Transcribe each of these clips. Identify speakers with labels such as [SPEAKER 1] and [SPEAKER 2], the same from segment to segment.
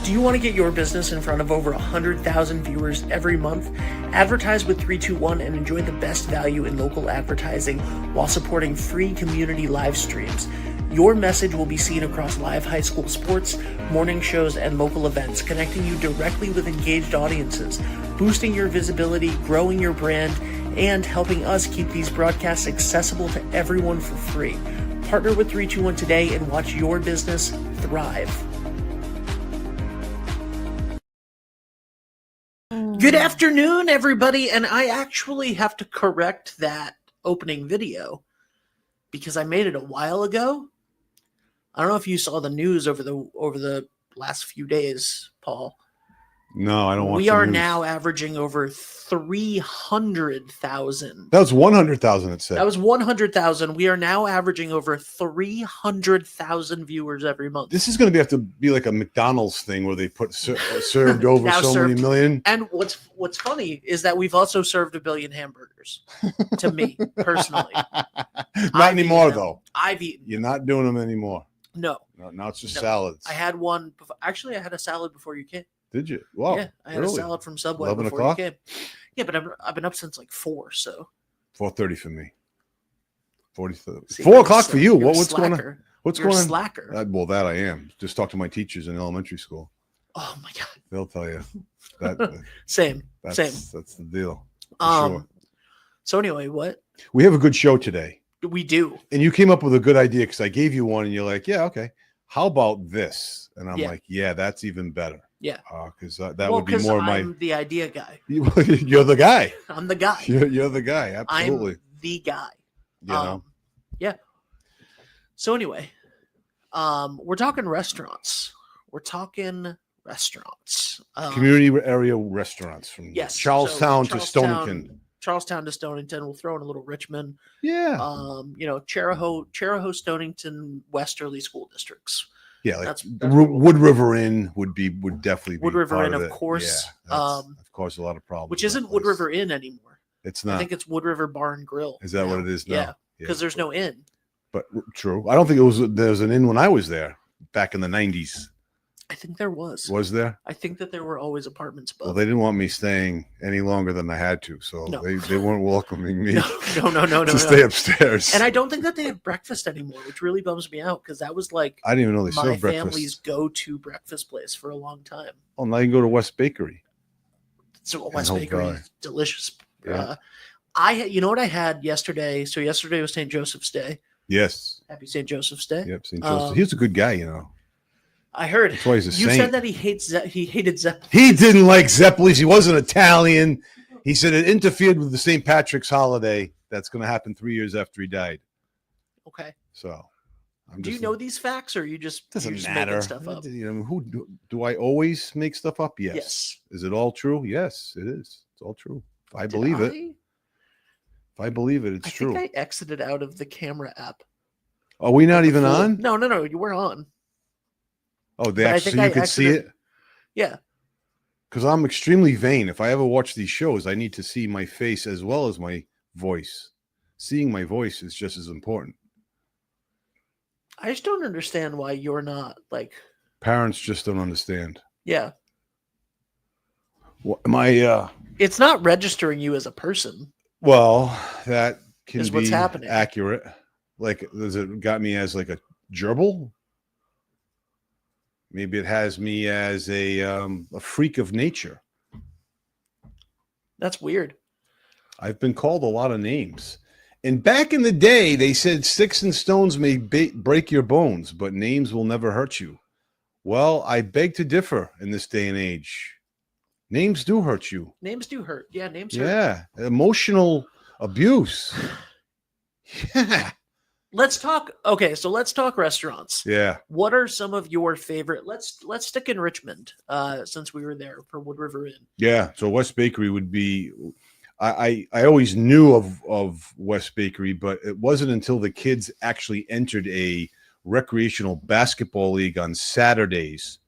[SPEAKER 1] Do you want to get your business in front of over 100,000 viewers every month? Advertise with 321 and enjoy the best value in local advertising while supporting free community live streams. Your message will be seen across live high school sports, morning shows, and local events, connecting you directly with engaged audiences, boosting your visibility, growing your brand, and helping us keep these broadcasts accessible to everyone for free. Partner with 321 today and watch your business thrive. Good afternoon, everybody, and I actually have to correct that opening video because I made it a while ago. I don't know if you saw the news over the last few days, Paul.
[SPEAKER 2] No, I don't watch
[SPEAKER 1] We
[SPEAKER 2] the
[SPEAKER 1] are
[SPEAKER 2] news.
[SPEAKER 1] now averaging over 300,000.
[SPEAKER 2] That was 100,000. It said
[SPEAKER 1] That was 100,000. We are now averaging over 300,000 viewers every month.
[SPEAKER 2] this is going to have to be like a McDonald's thing where they put served over
[SPEAKER 1] Now
[SPEAKER 2] so
[SPEAKER 1] served.
[SPEAKER 2] many million.
[SPEAKER 1] And what's funny is that we've also served 1 billion hamburgers to me personally.
[SPEAKER 2] Not anymore,
[SPEAKER 1] eaten them.
[SPEAKER 2] though.
[SPEAKER 1] I've eaten.
[SPEAKER 2] You're not doing them anymore.
[SPEAKER 1] No.
[SPEAKER 2] No, now it's just
[SPEAKER 1] No.
[SPEAKER 2] salads.
[SPEAKER 1] I had one. Actually, I had a salad before you came.
[SPEAKER 2] Did you? Wow.
[SPEAKER 1] Yeah, I had
[SPEAKER 2] really?
[SPEAKER 1] a salad from Subway
[SPEAKER 2] 11
[SPEAKER 1] before
[SPEAKER 2] o'clock?
[SPEAKER 1] you came. Yeah, but I've been up since like 4, so.
[SPEAKER 2] 4:30 for me. 40.
[SPEAKER 1] See,
[SPEAKER 2] 4 o'clock for you.
[SPEAKER 1] you're a
[SPEAKER 2] What's going on?
[SPEAKER 1] slacker.
[SPEAKER 2] What's
[SPEAKER 1] You're a
[SPEAKER 2] going on?
[SPEAKER 1] slacker.
[SPEAKER 2] Well, that I am. Just talk to my teachers in elementary school.
[SPEAKER 1] Oh my god.
[SPEAKER 2] They'll tell you that.
[SPEAKER 1] Same.
[SPEAKER 2] That's,
[SPEAKER 1] Same.
[SPEAKER 2] That's the deal. for sure.
[SPEAKER 1] So anyway, what
[SPEAKER 2] We have a good show today.
[SPEAKER 1] we do?
[SPEAKER 2] And you came up with a good idea because I gave you one and you're like, yeah, okay. How about this? And I'm
[SPEAKER 1] Yeah.
[SPEAKER 2] like, yeah, that's even better.
[SPEAKER 1] Yeah.
[SPEAKER 2] Because that would be more
[SPEAKER 1] I'm
[SPEAKER 2] my.
[SPEAKER 1] the idea guy.
[SPEAKER 2] You're the guy.
[SPEAKER 1] I'm the guy.
[SPEAKER 2] You're the guy. Absolutely.
[SPEAKER 1] I'm the guy.
[SPEAKER 2] You know?
[SPEAKER 1] Yeah. So anyway, we're talking restaurants. We're talking restaurants.
[SPEAKER 2] Community area restaurants from
[SPEAKER 1] Yes.
[SPEAKER 2] Charlestown
[SPEAKER 1] So
[SPEAKER 2] to Stonington.
[SPEAKER 1] Charlestown to Stonington. We'll throw in a little Richmond.
[SPEAKER 2] Yeah.
[SPEAKER 1] Charahoe, Stonington, Westerly school districts.
[SPEAKER 2] Yeah. Like
[SPEAKER 1] that's
[SPEAKER 2] Wood River Inn would definitely be
[SPEAKER 1] Wood River
[SPEAKER 2] part
[SPEAKER 1] Inn,
[SPEAKER 2] of
[SPEAKER 1] of
[SPEAKER 2] it.
[SPEAKER 1] course.
[SPEAKER 2] Yeah, that's caused a lot of problems.
[SPEAKER 1] Which
[SPEAKER 2] with that
[SPEAKER 1] isn't Wood
[SPEAKER 2] place.
[SPEAKER 1] River Inn anymore.
[SPEAKER 2] It's
[SPEAKER 1] I
[SPEAKER 2] not.
[SPEAKER 1] think it's Wood River Bar and Grill.
[SPEAKER 2] Is that what it is now?
[SPEAKER 1] Yeah, because there's no inn.
[SPEAKER 2] But true. I don't think there was an inn when I was there back in the 90s.
[SPEAKER 1] I think there was.
[SPEAKER 2] Was there?
[SPEAKER 1] I think that there were always apartments above.
[SPEAKER 2] Well, they didn't want me staying any longer than I had to, so
[SPEAKER 1] No.
[SPEAKER 2] they weren't welcoming me
[SPEAKER 1] no,
[SPEAKER 2] to stay upstairs.
[SPEAKER 1] And I don't think that they have breakfast anymore, which really bums me out because that was like
[SPEAKER 2] I didn't even know they
[SPEAKER 1] my
[SPEAKER 2] served
[SPEAKER 1] family's
[SPEAKER 2] breakfast.
[SPEAKER 1] go-to breakfast place for a long time.
[SPEAKER 2] Oh, now you can go to West Bakery.
[SPEAKER 1] So West
[SPEAKER 2] Hope
[SPEAKER 1] Bakery,
[SPEAKER 2] Valley.
[SPEAKER 1] delicious.
[SPEAKER 2] Yeah.
[SPEAKER 1] You know what I had yesterday? So yesterday was St. Joseph's Day.
[SPEAKER 2] Yes.
[SPEAKER 1] Happy St. Joseph's Day.
[SPEAKER 2] Yep. St. Joseph. He was a good guy, you know.
[SPEAKER 1] I heard.
[SPEAKER 2] That's why he's a
[SPEAKER 1] You
[SPEAKER 2] saint.
[SPEAKER 1] said that he hated Zeppelin.
[SPEAKER 2] He didn't like Zeppelis. He wasn't Italian. He said it interfered with the St. Patrick's holiday. That's going to happen 3 years after he died.
[SPEAKER 1] Okay.
[SPEAKER 2] So,
[SPEAKER 1] Do you know these facts, or are you just
[SPEAKER 2] Doesn't
[SPEAKER 1] you're just
[SPEAKER 2] matter.
[SPEAKER 1] making stuff up?
[SPEAKER 2] You know, do I always make stuff up? Yes.
[SPEAKER 1] Yes.
[SPEAKER 2] Is it all true? Yes, it is. It's all true. If I
[SPEAKER 1] Did
[SPEAKER 2] believe it.
[SPEAKER 1] I?
[SPEAKER 2] If I believe it, it's
[SPEAKER 1] I
[SPEAKER 2] true.
[SPEAKER 1] think I exited out of the camera app.
[SPEAKER 2] Are we not even
[SPEAKER 1] Before-
[SPEAKER 2] on?
[SPEAKER 1] No, you were on.
[SPEAKER 2] Oh, they
[SPEAKER 1] But I
[SPEAKER 2] actually
[SPEAKER 1] think
[SPEAKER 2] so
[SPEAKER 1] I
[SPEAKER 2] you could see
[SPEAKER 1] exited-
[SPEAKER 2] it?
[SPEAKER 1] Yeah.
[SPEAKER 2] Because I'm extremely vain. If I ever watch these shows, I need to see my face as well as my voice. Seeing my voice is just as important.
[SPEAKER 1] I just don't understand why you're not like.
[SPEAKER 2] Parents just don't understand.
[SPEAKER 1] Yeah.
[SPEAKER 2] What am I?
[SPEAKER 1] It's not registering you as a person.
[SPEAKER 2] Well, that can
[SPEAKER 1] Is
[SPEAKER 2] be
[SPEAKER 1] what's happening.
[SPEAKER 2] accurate. Like, does it got me as like a gerbil? Maybe it has me as a freak of nature.
[SPEAKER 1] That's weird.
[SPEAKER 2] I've been called a lot of names. And back in the day, they said sticks and stones may break your bones, but names will never hurt you. Well, I beg to differ in this day and age. Names do hurt you.
[SPEAKER 1] Names do hurt. Yeah, names hurt.
[SPEAKER 2] Yeah. Emotional abuse. Yeah.
[SPEAKER 1] Let's talk. Okay, so let's talk restaurants.
[SPEAKER 2] Yeah.
[SPEAKER 1] What are some of your favorite? Let's stick in Richmond, since we were there for Wood River Inn.
[SPEAKER 2] Yeah. So West Bakery would be. I always knew of West Bakery, but it wasn't until the kids actually entered a recreational basketball league on Saturdays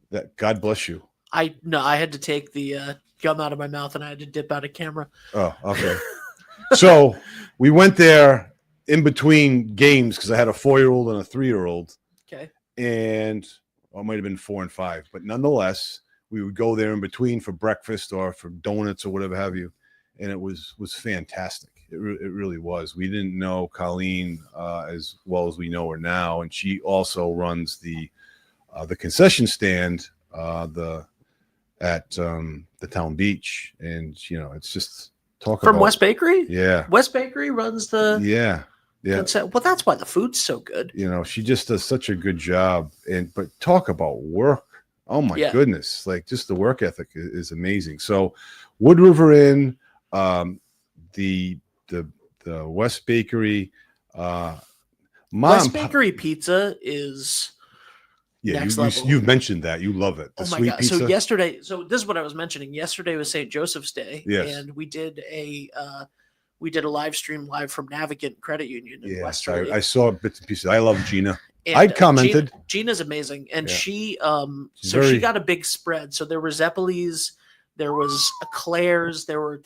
[SPEAKER 2] that God bless you.
[SPEAKER 1] I had to take the gum out of my mouth and I had to dip out of camera.
[SPEAKER 2] Oh, okay. So we went there in between games because I had a 4-year-old and a 3-year-old.
[SPEAKER 1] Okay.
[SPEAKER 2] And or it might have been 4 and 5, but nonetheless, we would go there in between for breakfast or for donuts or whatever have you, and it was fantastic. It really was. We didn't know Colleen as well as we know her now, and she also runs the concession stand at the Town Beach, and it's just talk
[SPEAKER 1] From
[SPEAKER 2] about
[SPEAKER 1] West Bakery.
[SPEAKER 2] Yeah,
[SPEAKER 1] West Bakery runs the.
[SPEAKER 2] yeah.
[SPEAKER 1] Well, that's why the food's so good.
[SPEAKER 2] She just does such a good job, but talk about work. Oh my goodness! Like, just the work ethic is amazing. So, Wood River Inn, the West Bakery,
[SPEAKER 1] West Bakery pizza is next level.
[SPEAKER 2] You've mentioned that you love it. The sweet pizza.
[SPEAKER 1] So this is what I was mentioning. Yesterday was St. Joseph's Day, and we did a live stream from Navigant Credit Union in West Philly.
[SPEAKER 2] I saw bits and pieces. I love Gina.
[SPEAKER 1] And,
[SPEAKER 2] I commented.
[SPEAKER 1] Gina's amazing, and she she got a big spread. So there were Zeppelis, there was eclairs, there was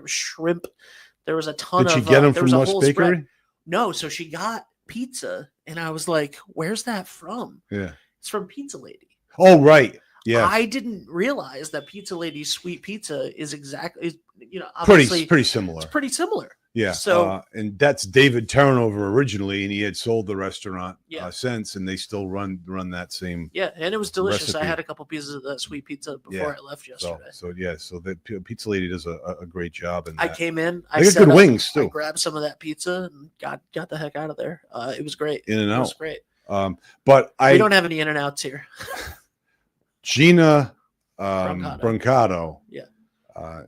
[SPEAKER 1] shrimp, there was a ton of.
[SPEAKER 2] Did she get them from West Bakery?
[SPEAKER 1] Spread. No, so she got pizza, and I was like, "Where's that from?"
[SPEAKER 2] Yeah,
[SPEAKER 1] it's from Pizza Lady.
[SPEAKER 2] Oh, right. Yeah,
[SPEAKER 1] I didn't realize that Pizza Lady's sweet pizza is obviously
[SPEAKER 2] pretty similar.
[SPEAKER 1] It's pretty similar.
[SPEAKER 2] Yeah.
[SPEAKER 1] So
[SPEAKER 2] and that's David Turnover originally, and he had sold the restaurant since, and they still run that same.
[SPEAKER 1] Yeah, and it was delicious.
[SPEAKER 2] Recipe.
[SPEAKER 1] I had a couple pieces of that sweet pizza before I left yesterday.
[SPEAKER 2] So the Pizza Lady does a great job. In that.
[SPEAKER 1] I came in.
[SPEAKER 2] They got good wings too.
[SPEAKER 1] I grabbed some of that pizza and got the heck out of there. It was great.
[SPEAKER 2] In and out.
[SPEAKER 1] It was great.
[SPEAKER 2] But
[SPEAKER 1] we don't have any In and Outs here.
[SPEAKER 2] Gina Brancato.
[SPEAKER 1] Yeah.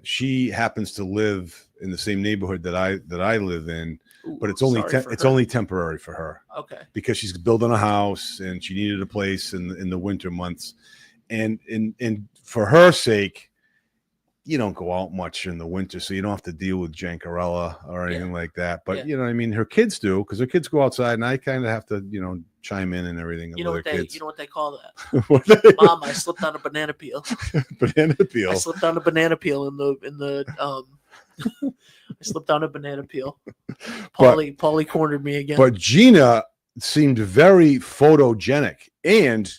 [SPEAKER 2] She happens to live in the same neighborhood that I live in, but it's only temporary for her.
[SPEAKER 1] Okay.
[SPEAKER 2] Because she's building a house and she needed a place in the winter months, and for her sake, you don't go out much in the winter, so you don't have to deal with Jankarella or anything like that. But you know what I mean? Her kids do, because her kids go outside, and I kind of have to chime in and everything.
[SPEAKER 1] You know what they call that? Mom, I slipped on a banana peel.
[SPEAKER 2] Banana peel.
[SPEAKER 1] I slipped on a banana peel in the I slipped on a banana peel. Paulie cornered me again.
[SPEAKER 2] But Gina seemed very photogenic and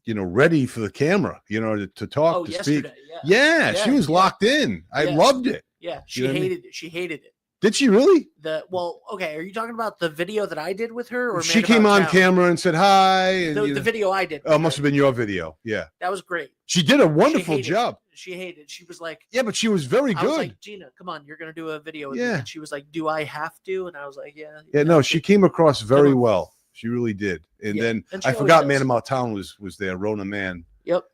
[SPEAKER 2] ready for the camera, to talk, speak. Yeah, she was locked in. I loved it.
[SPEAKER 1] Yeah, she hated it. She hated it.
[SPEAKER 2] Did she really?
[SPEAKER 1] Okay. Are you talking about the video that I did with her, or
[SPEAKER 2] she came on camera and said hi? And,
[SPEAKER 1] the video I did.
[SPEAKER 2] Oh, it must have been your video. Yeah,
[SPEAKER 1] that was great.
[SPEAKER 2] She did a wonderful job.
[SPEAKER 1] She hated. She was like,
[SPEAKER 2] yeah, but she was very good. I was
[SPEAKER 1] like, Gina, come on, you're gonna do a video with me. And she was like, do I have to? And I was like, yeah.
[SPEAKER 2] Yeah, no, she came across very well. She really did. And then I forgot Man About Town was there. Rona Man.
[SPEAKER 1] Yep.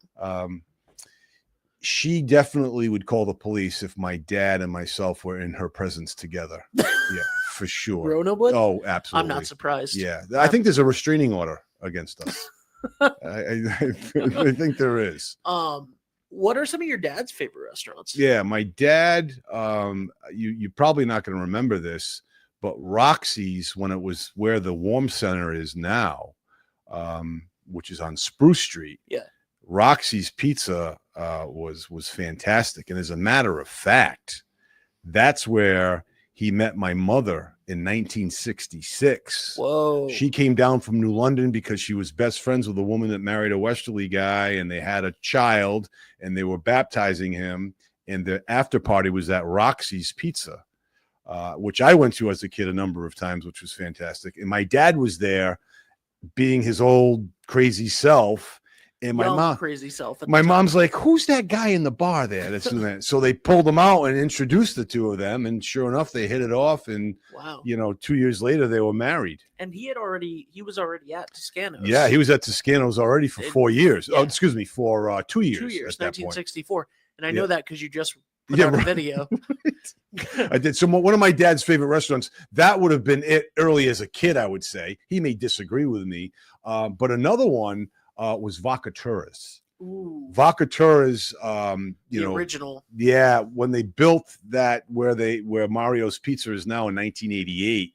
[SPEAKER 2] She definitely would call the police if my dad and myself were in her presence together. Yeah, for sure.
[SPEAKER 1] Rona would?
[SPEAKER 2] Oh, absolutely.
[SPEAKER 1] I'm not surprised.
[SPEAKER 2] Yeah, I think there's a restraining order against us. I think there is.
[SPEAKER 1] What are some of your dad's favorite restaurants?
[SPEAKER 2] Yeah, my dad. You're probably not going to remember this, but Roxy's, when it was where the Warm Center is now, which is on Spruce Street.
[SPEAKER 1] Yeah.
[SPEAKER 2] Roxy's Pizza was fantastic, and as a matter of fact, that's where he met my mother in 1966.
[SPEAKER 1] Whoa!
[SPEAKER 2] She came down from New London because she was best friends with a woman that married a Westerly guy, and they had a child, and they were baptizing him. And the after party was at Roxy's Pizza, which I went to as a kid a number of times, which was fantastic. And my dad was there, being his old crazy self. And my mom's like, who's that guy in the bar there? That's doing that. So they pulled him out and introduced the two of them. And sure enough, they hit it off. And, 2 years later, they were married.
[SPEAKER 1] And he was already at Toscano's.
[SPEAKER 2] Yeah, he was at Toscano's already for 4 years. Yeah. Oh, excuse me, for 2 years.
[SPEAKER 1] 2 years, 1964. And I know that because you just put out a video.
[SPEAKER 2] I did. So one of my dad's favorite restaurants, that would have been it early as a kid, I would say. He may disagree with me. But another one, was Vacatura's. Vacatura's, the
[SPEAKER 1] original.
[SPEAKER 2] Yeah, when they built that where Mario's Pizza is now in 1988,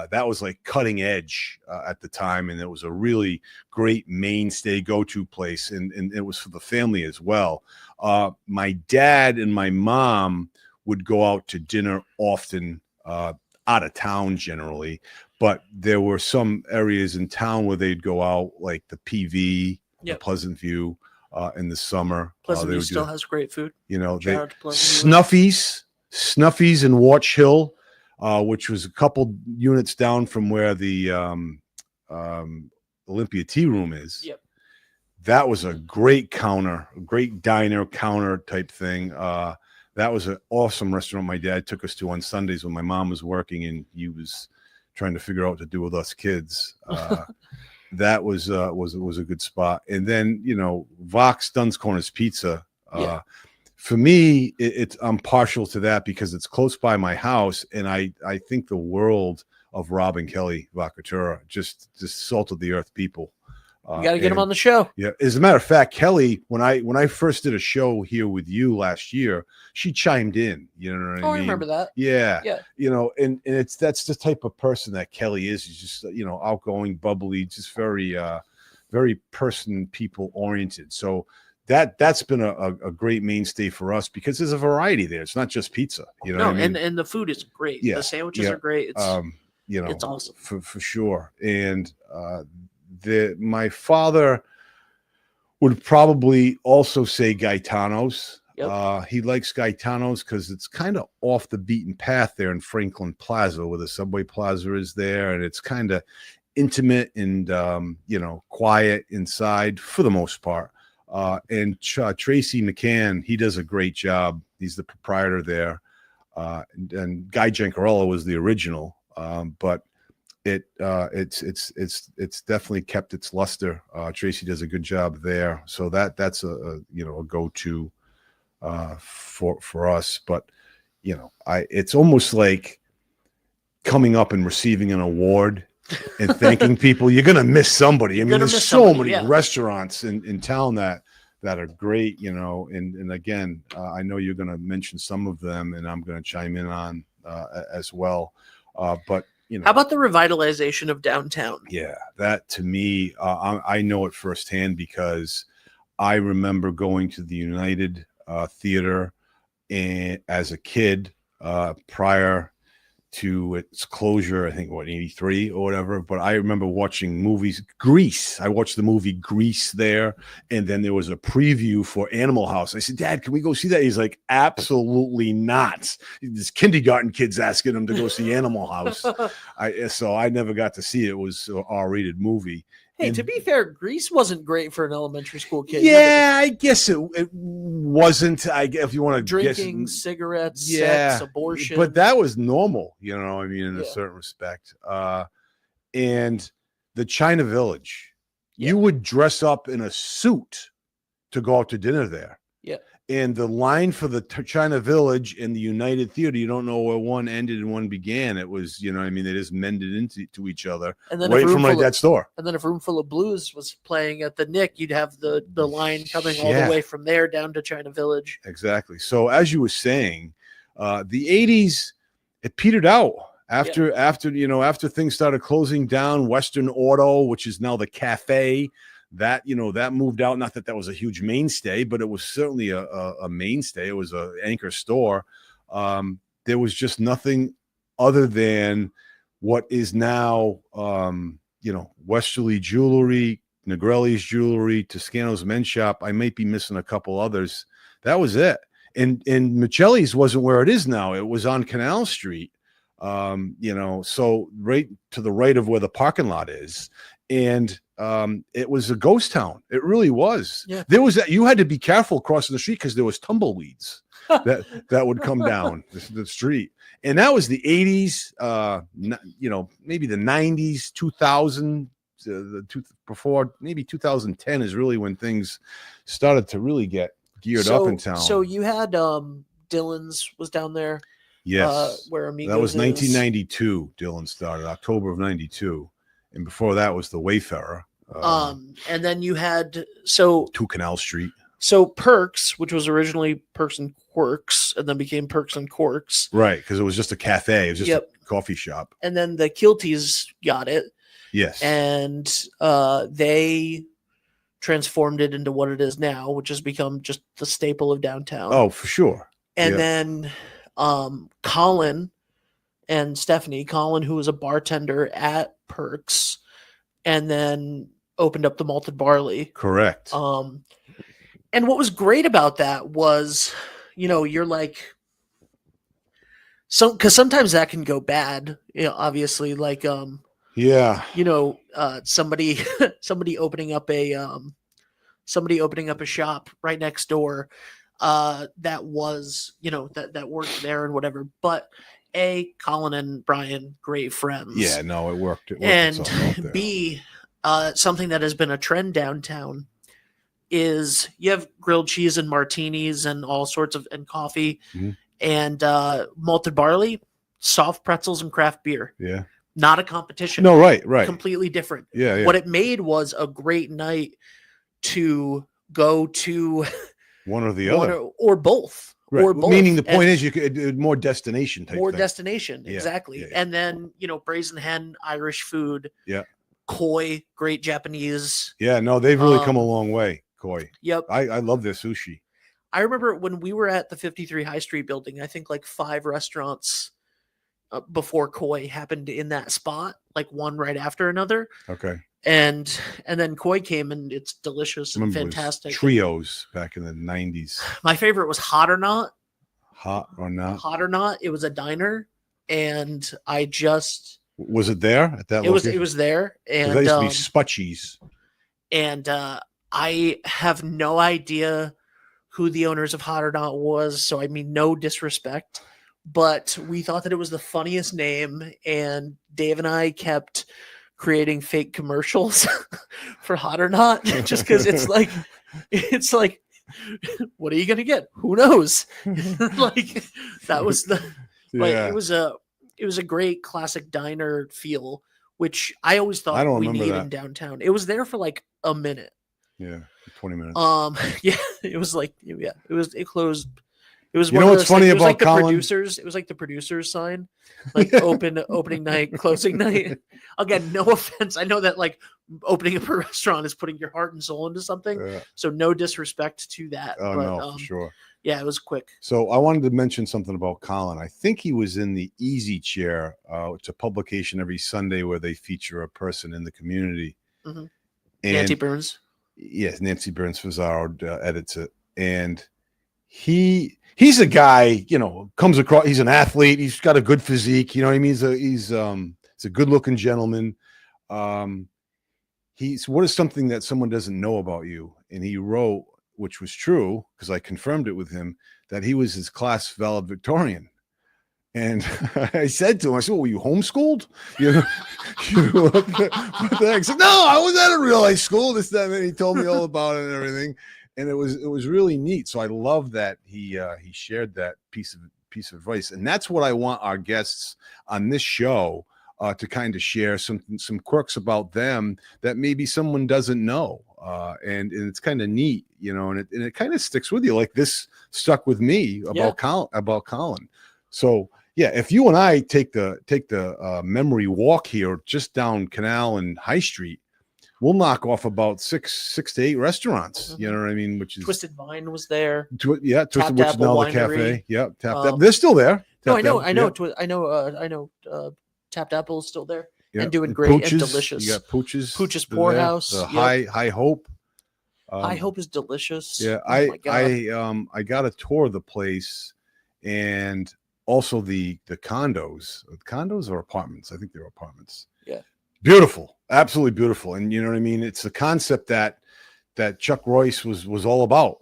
[SPEAKER 2] that was like cutting edge at the time, and it was a really great mainstay go-to place, and it was for the family as well. My dad and my mom would go out to dinner often. out of town generally, but there were some areas in town where they'd go out, like the PV, the
[SPEAKER 1] Yep.
[SPEAKER 2] Pleasant View, in the summer.
[SPEAKER 1] Pleasant
[SPEAKER 2] they
[SPEAKER 1] View
[SPEAKER 2] would
[SPEAKER 1] still
[SPEAKER 2] do,
[SPEAKER 1] has great food.
[SPEAKER 2] you know,
[SPEAKER 1] Shout
[SPEAKER 2] they
[SPEAKER 1] out to Pleasant View.
[SPEAKER 2] Snuffies in Watch Hill, which was a couple units down from where the Olympia Tea Room is.
[SPEAKER 1] Yep.
[SPEAKER 2] That was a great counter, a great diner counter type thing. That was an awesome restaurant my dad took us to on Sundays when my mom was working and he was trying to figure out what to do with us kids. That was a good spot. And then, you know, Vox Dunn's Corners Pizza.
[SPEAKER 1] Yeah.
[SPEAKER 2] For me, I'm partial to that because it's close by my house, and I think the world of Rob and Kelly Vacatura, just salt of the earth people.
[SPEAKER 1] You got to get him on the show.
[SPEAKER 2] Yeah, as a matter of fact, Kelly, when I first did a show here with you last year, she chimed in. You know what I mean?
[SPEAKER 1] I remember that.
[SPEAKER 2] Yeah,
[SPEAKER 1] Yeah.
[SPEAKER 2] You know, and that's the type of person that Kelly is. He's just, you know, outgoing, bubbly, just very people oriented. So that's been a great mainstay for us because there's a variety there. It's not just pizza. You know, what I mean?
[SPEAKER 1] and the food is great.
[SPEAKER 2] Yeah,
[SPEAKER 1] The sandwiches
[SPEAKER 2] yeah.
[SPEAKER 1] are great. It's
[SPEAKER 2] you know,
[SPEAKER 1] it's awesome.
[SPEAKER 2] for sure. And my father would probably also say Gaetano's.
[SPEAKER 1] Yep.
[SPEAKER 2] He likes Gaetano's because it's kind of off the beaten path there in Franklin Plaza, where the Subway Plaza is there, and it's kind of intimate and you know, quiet inside for the most part. And Tracy McCann, he does a great job. He's the proprietor there, and Guy Giancarello was the original, but it's definitely kept its luster. Tracy does a good job there, so that's a go-to for us. But you know, it's almost like coming up and receiving an award and thanking people. You're gonna miss somebody. I mean, there's so many restaurants in town that are great, you know. And again, I know you're gonna mention some of them, and I'm gonna chime in on as well. But you know,
[SPEAKER 1] how about the revitalization of downtown?
[SPEAKER 2] Yeah, that to me, I know it firsthand because I remember going to the United Theater as a kid prior to its closure. I think 83 or whatever. But I remember watching movies. Grease. I watched the movie Grease there, and then there was a preview for Animal House. I said, "Dad, can we go see that?" He's like, "Absolutely not." This kindergarten kid's asking him to go see Animal House. So I never got to see it. It was an R-rated movie.
[SPEAKER 1] Hey, to be fair, Grease wasn't great for an elementary school kid.
[SPEAKER 2] Yeah, I guess it wasn't. If you want to
[SPEAKER 1] drinking, cigarettes, sex, abortion,
[SPEAKER 2] but that was normal. You know, I mean, in a certain respect. And the China Village, you would dress up in a suit to go out to dinner there.
[SPEAKER 1] Yeah.
[SPEAKER 2] And the line for the China Village and the United Theater, you don't know where one ended and one began. It was, you know, I mean, they just mended into each other.
[SPEAKER 1] And then
[SPEAKER 2] right from my dad's store.
[SPEAKER 1] And then if Room Full of Blues was playing at the Nick, you'd have the line coming all the way from there down to China Village.
[SPEAKER 2] Exactly. So as you were saying, the 80s, it petered out after things started closing down. Western Auto, which is now the Cafe, that moved out. Not that was a huge mainstay, but it was certainly a mainstay. It was an anchor store. There was just nothing other than what is now Westerly Jewelry, Negrelli's Jewelry, Toscano's Men's Shop. I might be missing a couple others. That was it. And Michelli's wasn't where it is now. It was on Canal Street, so right to the right of where the parking lot is. And it was a ghost town. It really was. Yeah. You had to be careful crossing the street because there was tumbleweeds that would come down the street. And that was the 80s, maybe the 90s, 2000, before maybe 2010 is really when things started to really get geared up in town.
[SPEAKER 1] So you had Dylan's was down there.
[SPEAKER 2] Yes.
[SPEAKER 1] Where Amigos
[SPEAKER 2] that was 1992. Dylan started October of 92. And before that was the Wayfarer.
[SPEAKER 1] And then you had 2
[SPEAKER 2] Canal Street.
[SPEAKER 1] So Perks, which was originally Perks and Quirks, and then became Perks and Corks.
[SPEAKER 2] Right, because it was just a cafe. It was just a coffee shop.
[SPEAKER 1] And then the Kilties got it.
[SPEAKER 2] Yes.
[SPEAKER 1] And they transformed it into what it is now, which has become just the staple of downtown.
[SPEAKER 2] Oh, for sure.
[SPEAKER 1] And then Colin and Stephanie. Colin, who was a bartender at Perks, and then opened up the Malted Barley.
[SPEAKER 2] Correct.
[SPEAKER 1] And what was great about that was, you're like, because sometimes that can go bad, obviously, like,
[SPEAKER 2] yeah,
[SPEAKER 1] somebody opening up a shop right next door, that was, that worked there and whatever. But Colin and Brian, great friends.
[SPEAKER 2] Yeah, no, it worked.
[SPEAKER 1] And B, something that has been a trend downtown is you have grilled cheese and martinis and all sorts of, and coffee, and Malted Barley, soft pretzels, and craft beer.
[SPEAKER 2] Yeah.
[SPEAKER 1] Not a competition.
[SPEAKER 2] No, right.
[SPEAKER 1] Completely different.
[SPEAKER 2] Yeah.
[SPEAKER 1] What it made was a great night to go to
[SPEAKER 2] one or the other,
[SPEAKER 1] or both.
[SPEAKER 2] Right.
[SPEAKER 1] Or both.
[SPEAKER 2] Meaning the point is you could more destination type.
[SPEAKER 1] More
[SPEAKER 2] thing.
[SPEAKER 1] destination,
[SPEAKER 2] yeah.
[SPEAKER 1] exactly.
[SPEAKER 2] Yeah.
[SPEAKER 1] And then Brazen Hen, Irish food.
[SPEAKER 2] Yeah.
[SPEAKER 1] Koi, great Japanese.
[SPEAKER 2] Yeah, no, they've really come a long way. Koi.
[SPEAKER 1] Yep.
[SPEAKER 2] I love their sushi.
[SPEAKER 1] I remember when we were at the 53 High Street building, I think like 5 restaurants before Koi happened in that spot, like one right after another.
[SPEAKER 2] Okay.
[SPEAKER 1] And then Koi came, and it's delicious and fantastic.
[SPEAKER 2] Trios back in the 90s.
[SPEAKER 1] My favorite was Hot or Not.
[SPEAKER 2] Hot or Not?
[SPEAKER 1] Hot or Not. It was a diner, and I just...
[SPEAKER 2] Was it there at that location?
[SPEAKER 1] It was there. And
[SPEAKER 2] that used to be Sputchies.
[SPEAKER 1] And I have no idea who the owners of Hot or Not was, so I mean no disrespect, but we thought that it was the funniest name, and Dave and I kept creating fake commercials for Hot or Not, just because it's like what are you gonna get? Who knows? Like that was the it was a great classic diner feel, which I always thought we needed in downtown. It was there for like a minute.
[SPEAKER 2] Yeah, 20 minutes.
[SPEAKER 1] Yeah, it was like, it closed. It was,
[SPEAKER 2] what's funny about
[SPEAKER 1] like
[SPEAKER 2] Colin?
[SPEAKER 1] The producers. It was like the producers sign, like opening night, closing night. Again, no offense. I know that like opening up a restaurant is putting your heart and soul into something. So no disrespect to that.
[SPEAKER 2] Oh, no, for sure.
[SPEAKER 1] Yeah, it was quick.
[SPEAKER 2] So I wanted to mention something about Colin. I think he was in the Easy Chair. It's a publication every Sunday where they feature a person in the community.
[SPEAKER 1] Mm-hmm. Nancy Burns.
[SPEAKER 2] Yes, Nancy Burns Fazaro edits it, and he's a guy, comes across. He's an athlete. He's got a good physique. You know what I mean? He's a good looking gentleman. What is something that someone doesn't know about you? And he wrote, which was true because I confirmed it with him, that he was his class valedictorian. And I said to him, well, were you homeschooled? What the heck? He said, no, I was at a real high school. This time, and he told me all about it and everything. And it was really neat. So I love that he shared that piece of advice. And that's what I want our guests on this show to kind of share some quirks about them that maybe someone doesn't know. And it's kind of neat, and it kind of sticks with you. Like this stuck with me about Colin. So yeah, if you and I take the memory walk here, just down Canal and High Street, we'll knock off about six to 8 restaurants. Mm-hmm. You know what I mean? Which is
[SPEAKER 1] Twisted Vine was there.
[SPEAKER 2] Twisted, which is now the cafe. Yeah, Tapped Apple. They're still there.
[SPEAKER 1] I know. Tapped Apple is still there and doing great
[SPEAKER 2] Pooch's,
[SPEAKER 1] and delicious.
[SPEAKER 2] You got Pooch's
[SPEAKER 1] Poorhouse.
[SPEAKER 2] High Hope.
[SPEAKER 1] High Hope is delicious.
[SPEAKER 2] Yeah, I got a tour of the place, and also the condos. Condos or apartments? I think they're apartments.
[SPEAKER 1] Yeah.
[SPEAKER 2] Beautiful. Absolutely beautiful. And you know what I mean? It's the concept that Chuck Royce was all about.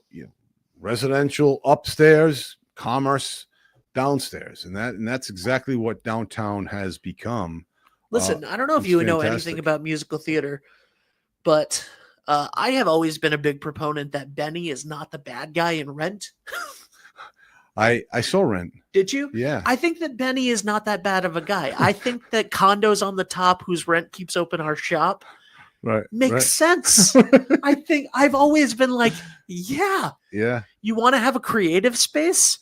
[SPEAKER 2] Residential upstairs, commerce downstairs. And that's exactly what downtown has become.
[SPEAKER 1] Listen, I don't know if you know anything about musical theater, but I have always been a big proponent that Benny is not the bad guy in Rent.
[SPEAKER 2] I saw Rent.
[SPEAKER 1] Did you?
[SPEAKER 2] Yeah.
[SPEAKER 1] I think that Benny is not that bad of a guy. I think that Condos on the Top, whose rent keeps open our shop, makes sense. I think I've always been like, yeah. You want to have a creative space?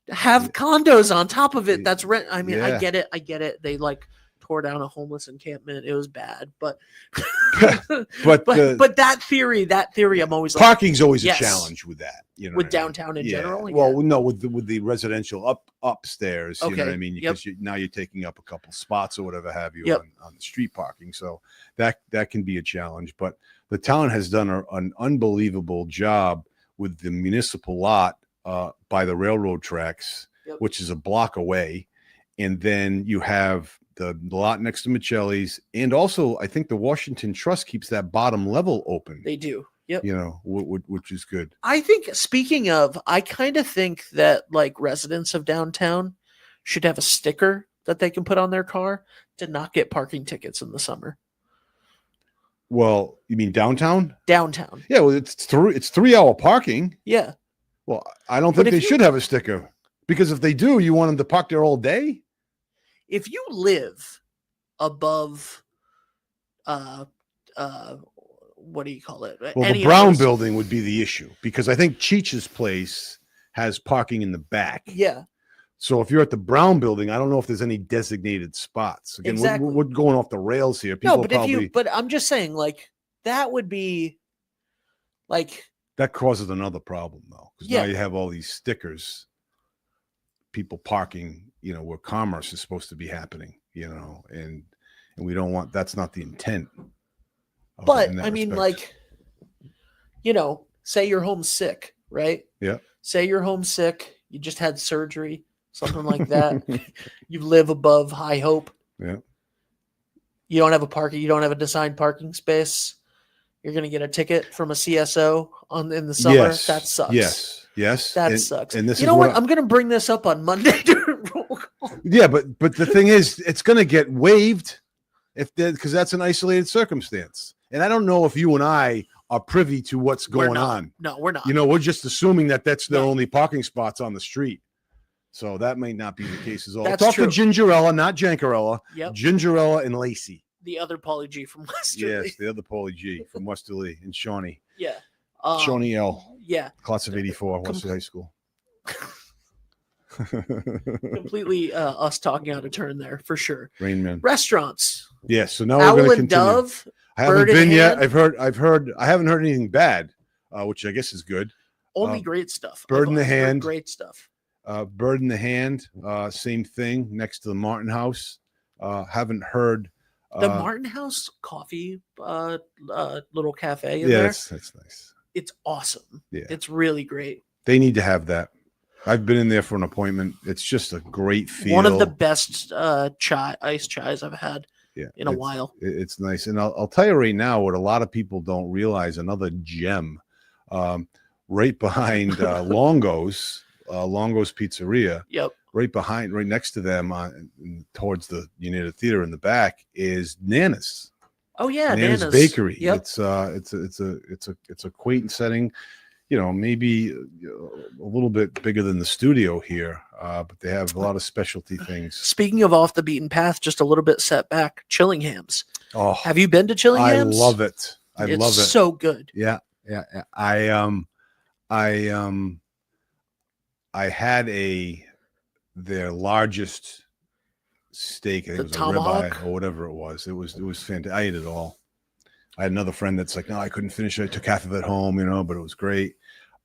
[SPEAKER 1] Have condos on top of it. That's rent. I mean, I get it. They like tore down a homeless encampment. It was bad, but
[SPEAKER 2] But
[SPEAKER 1] but that theory, I'm always like,
[SPEAKER 2] parking's always
[SPEAKER 1] yes.
[SPEAKER 2] a challenge with that. You know,
[SPEAKER 1] with
[SPEAKER 2] what I mean?
[SPEAKER 1] downtown in
[SPEAKER 2] Yeah.
[SPEAKER 1] general.
[SPEAKER 2] Well, no, with the residential upstairs. You know what I
[SPEAKER 1] Okay.
[SPEAKER 2] mean?
[SPEAKER 1] Yep.
[SPEAKER 2] Because now you're taking up a couple spots or whatever have you
[SPEAKER 1] Yep.
[SPEAKER 2] on the street parking. So that can be a challenge. But the town has done an unbelievable job with the municipal lot by the railroad tracks,
[SPEAKER 1] Yep.
[SPEAKER 2] which is a block away, and then you have the lot next to Michelli's, and also I think the Washington Trust keeps that bottom level open.
[SPEAKER 1] They do. Yep.
[SPEAKER 2] You know, which is good.
[SPEAKER 1] I think, speaking of, I kind of think that like residents of downtown should have a sticker that they can put on their car to not get parking tickets in the summer.
[SPEAKER 2] Well, you mean downtown?
[SPEAKER 1] Downtown.
[SPEAKER 2] Yeah, well, it's 3-hour parking.
[SPEAKER 1] Yeah.
[SPEAKER 2] Well, I don't
[SPEAKER 1] But
[SPEAKER 2] think
[SPEAKER 1] if
[SPEAKER 2] they
[SPEAKER 1] you-
[SPEAKER 2] should have a sticker, because if they do, you want them to park there all day.
[SPEAKER 1] If you live above, what do you call it?
[SPEAKER 2] Well,
[SPEAKER 1] Any
[SPEAKER 2] the
[SPEAKER 1] of
[SPEAKER 2] Brown
[SPEAKER 1] those-
[SPEAKER 2] building would be the issue, because I think Cheech's place has parking in the back.
[SPEAKER 1] Yeah.
[SPEAKER 2] So if you're at the Brown building, I don't know if there's any designated spots. Again,
[SPEAKER 1] Exactly.
[SPEAKER 2] we're going off the rails here.
[SPEAKER 1] No,
[SPEAKER 2] People
[SPEAKER 1] but
[SPEAKER 2] probably
[SPEAKER 1] but I'm just saying, like, that would be like,
[SPEAKER 2] that causes another problem though, because
[SPEAKER 1] Yeah.
[SPEAKER 2] now you have all these stickers, people parking, you know, where commerce is supposed to be happening, you know, and we don't want, that's not the intent. of it
[SPEAKER 1] but
[SPEAKER 2] in that
[SPEAKER 1] I mean,
[SPEAKER 2] respect.
[SPEAKER 1] like, you know, say you're homesick, right?
[SPEAKER 2] Yeah.
[SPEAKER 1] Say you're homesick, you just had surgery, something like that. You live above High Hope.
[SPEAKER 2] Yeah.
[SPEAKER 1] You don't have you don't have a assigned parking space. You're gonna get a ticket from a CSO in the summer.
[SPEAKER 2] Yes.
[SPEAKER 1] That sucks.
[SPEAKER 2] Yes.
[SPEAKER 1] That
[SPEAKER 2] and,
[SPEAKER 1] sucks.
[SPEAKER 2] And this
[SPEAKER 1] you
[SPEAKER 2] is
[SPEAKER 1] know what?
[SPEAKER 2] I-
[SPEAKER 1] I'm gonna bring this up on Monday during roll call.
[SPEAKER 2] Yeah, but the thing is, it's going to get waived because that's an isolated circumstance, and I don't know if you and I are privy to what's
[SPEAKER 1] We're
[SPEAKER 2] going
[SPEAKER 1] not.
[SPEAKER 2] on.
[SPEAKER 1] No, we're not.
[SPEAKER 2] You know, we're just assuming that that's their
[SPEAKER 1] No.
[SPEAKER 2] only parking spots on the street, so that may not be the case as well.
[SPEAKER 1] That's
[SPEAKER 2] Talk
[SPEAKER 1] true.
[SPEAKER 2] to Gingerella, not Jankarella.
[SPEAKER 1] Yep.
[SPEAKER 2] Gingerella and Lacey.
[SPEAKER 1] The other Pauly G from Westerly.
[SPEAKER 2] Yes, the other Paulie G from Westerly, and Shawnee.
[SPEAKER 1] Yeah.
[SPEAKER 2] Shawnee L,
[SPEAKER 1] Yeah.
[SPEAKER 2] class of '84, Westerly High School.
[SPEAKER 1] Completely us talking out of turn there for sure.
[SPEAKER 2] Rain Man.
[SPEAKER 1] Restaurants.
[SPEAKER 2] Yes. So now we're
[SPEAKER 1] Owl
[SPEAKER 2] going to
[SPEAKER 1] and
[SPEAKER 2] continue.
[SPEAKER 1] Dove.
[SPEAKER 2] I haven't
[SPEAKER 1] Bird in
[SPEAKER 2] been yet.
[SPEAKER 1] Hand.
[SPEAKER 2] I've heard. I haven't heard anything bad, which I guess is good.
[SPEAKER 1] Only great stuff.
[SPEAKER 2] Bird in the
[SPEAKER 1] I've heard
[SPEAKER 2] Hand.
[SPEAKER 1] Great stuff.
[SPEAKER 2] Bird in the Hand, same thing next to the Martin House. Haven't heard.
[SPEAKER 1] The Martin House Coffee little cafe in
[SPEAKER 2] Yeah,
[SPEAKER 1] there.
[SPEAKER 2] that's nice.
[SPEAKER 1] It's awesome.
[SPEAKER 2] Yeah.
[SPEAKER 1] It's really great.
[SPEAKER 2] They need to have that. I've been in there for an appointment. It's just a great feel.
[SPEAKER 1] One of the best iced chais I've had
[SPEAKER 2] yeah,
[SPEAKER 1] in a
[SPEAKER 2] it's-
[SPEAKER 1] while.
[SPEAKER 2] It's nice, and I'll tell you right now what a lot of people don't realize. Another gem, right behind Longo's Pizzeria.
[SPEAKER 1] Yep.
[SPEAKER 2] Right next to them, towards the United Theater in the back, is Nana's.
[SPEAKER 1] Oh yeah,
[SPEAKER 2] Nana's
[SPEAKER 1] Nana's
[SPEAKER 2] Bakery.
[SPEAKER 1] Yep.
[SPEAKER 2] It's a quaint setting. You know, maybe a little bit bigger than the studio here, but they have a lot of specialty things.
[SPEAKER 1] Speaking of off the beaten path, just a little bit set back, Chillingham's.
[SPEAKER 2] Oh,
[SPEAKER 1] Have you been to Chillingham's?
[SPEAKER 2] I love it. I
[SPEAKER 1] It's
[SPEAKER 2] love it.
[SPEAKER 1] so good.
[SPEAKER 2] Yeah. I had their largest steak. I think
[SPEAKER 1] The
[SPEAKER 2] it was a
[SPEAKER 1] tomahawk?
[SPEAKER 2] ribeye or whatever it was. It was fantastic. I ate it all. I had another friend that's like, no, I couldn't finish it. I took half of it home, you know, but it was great.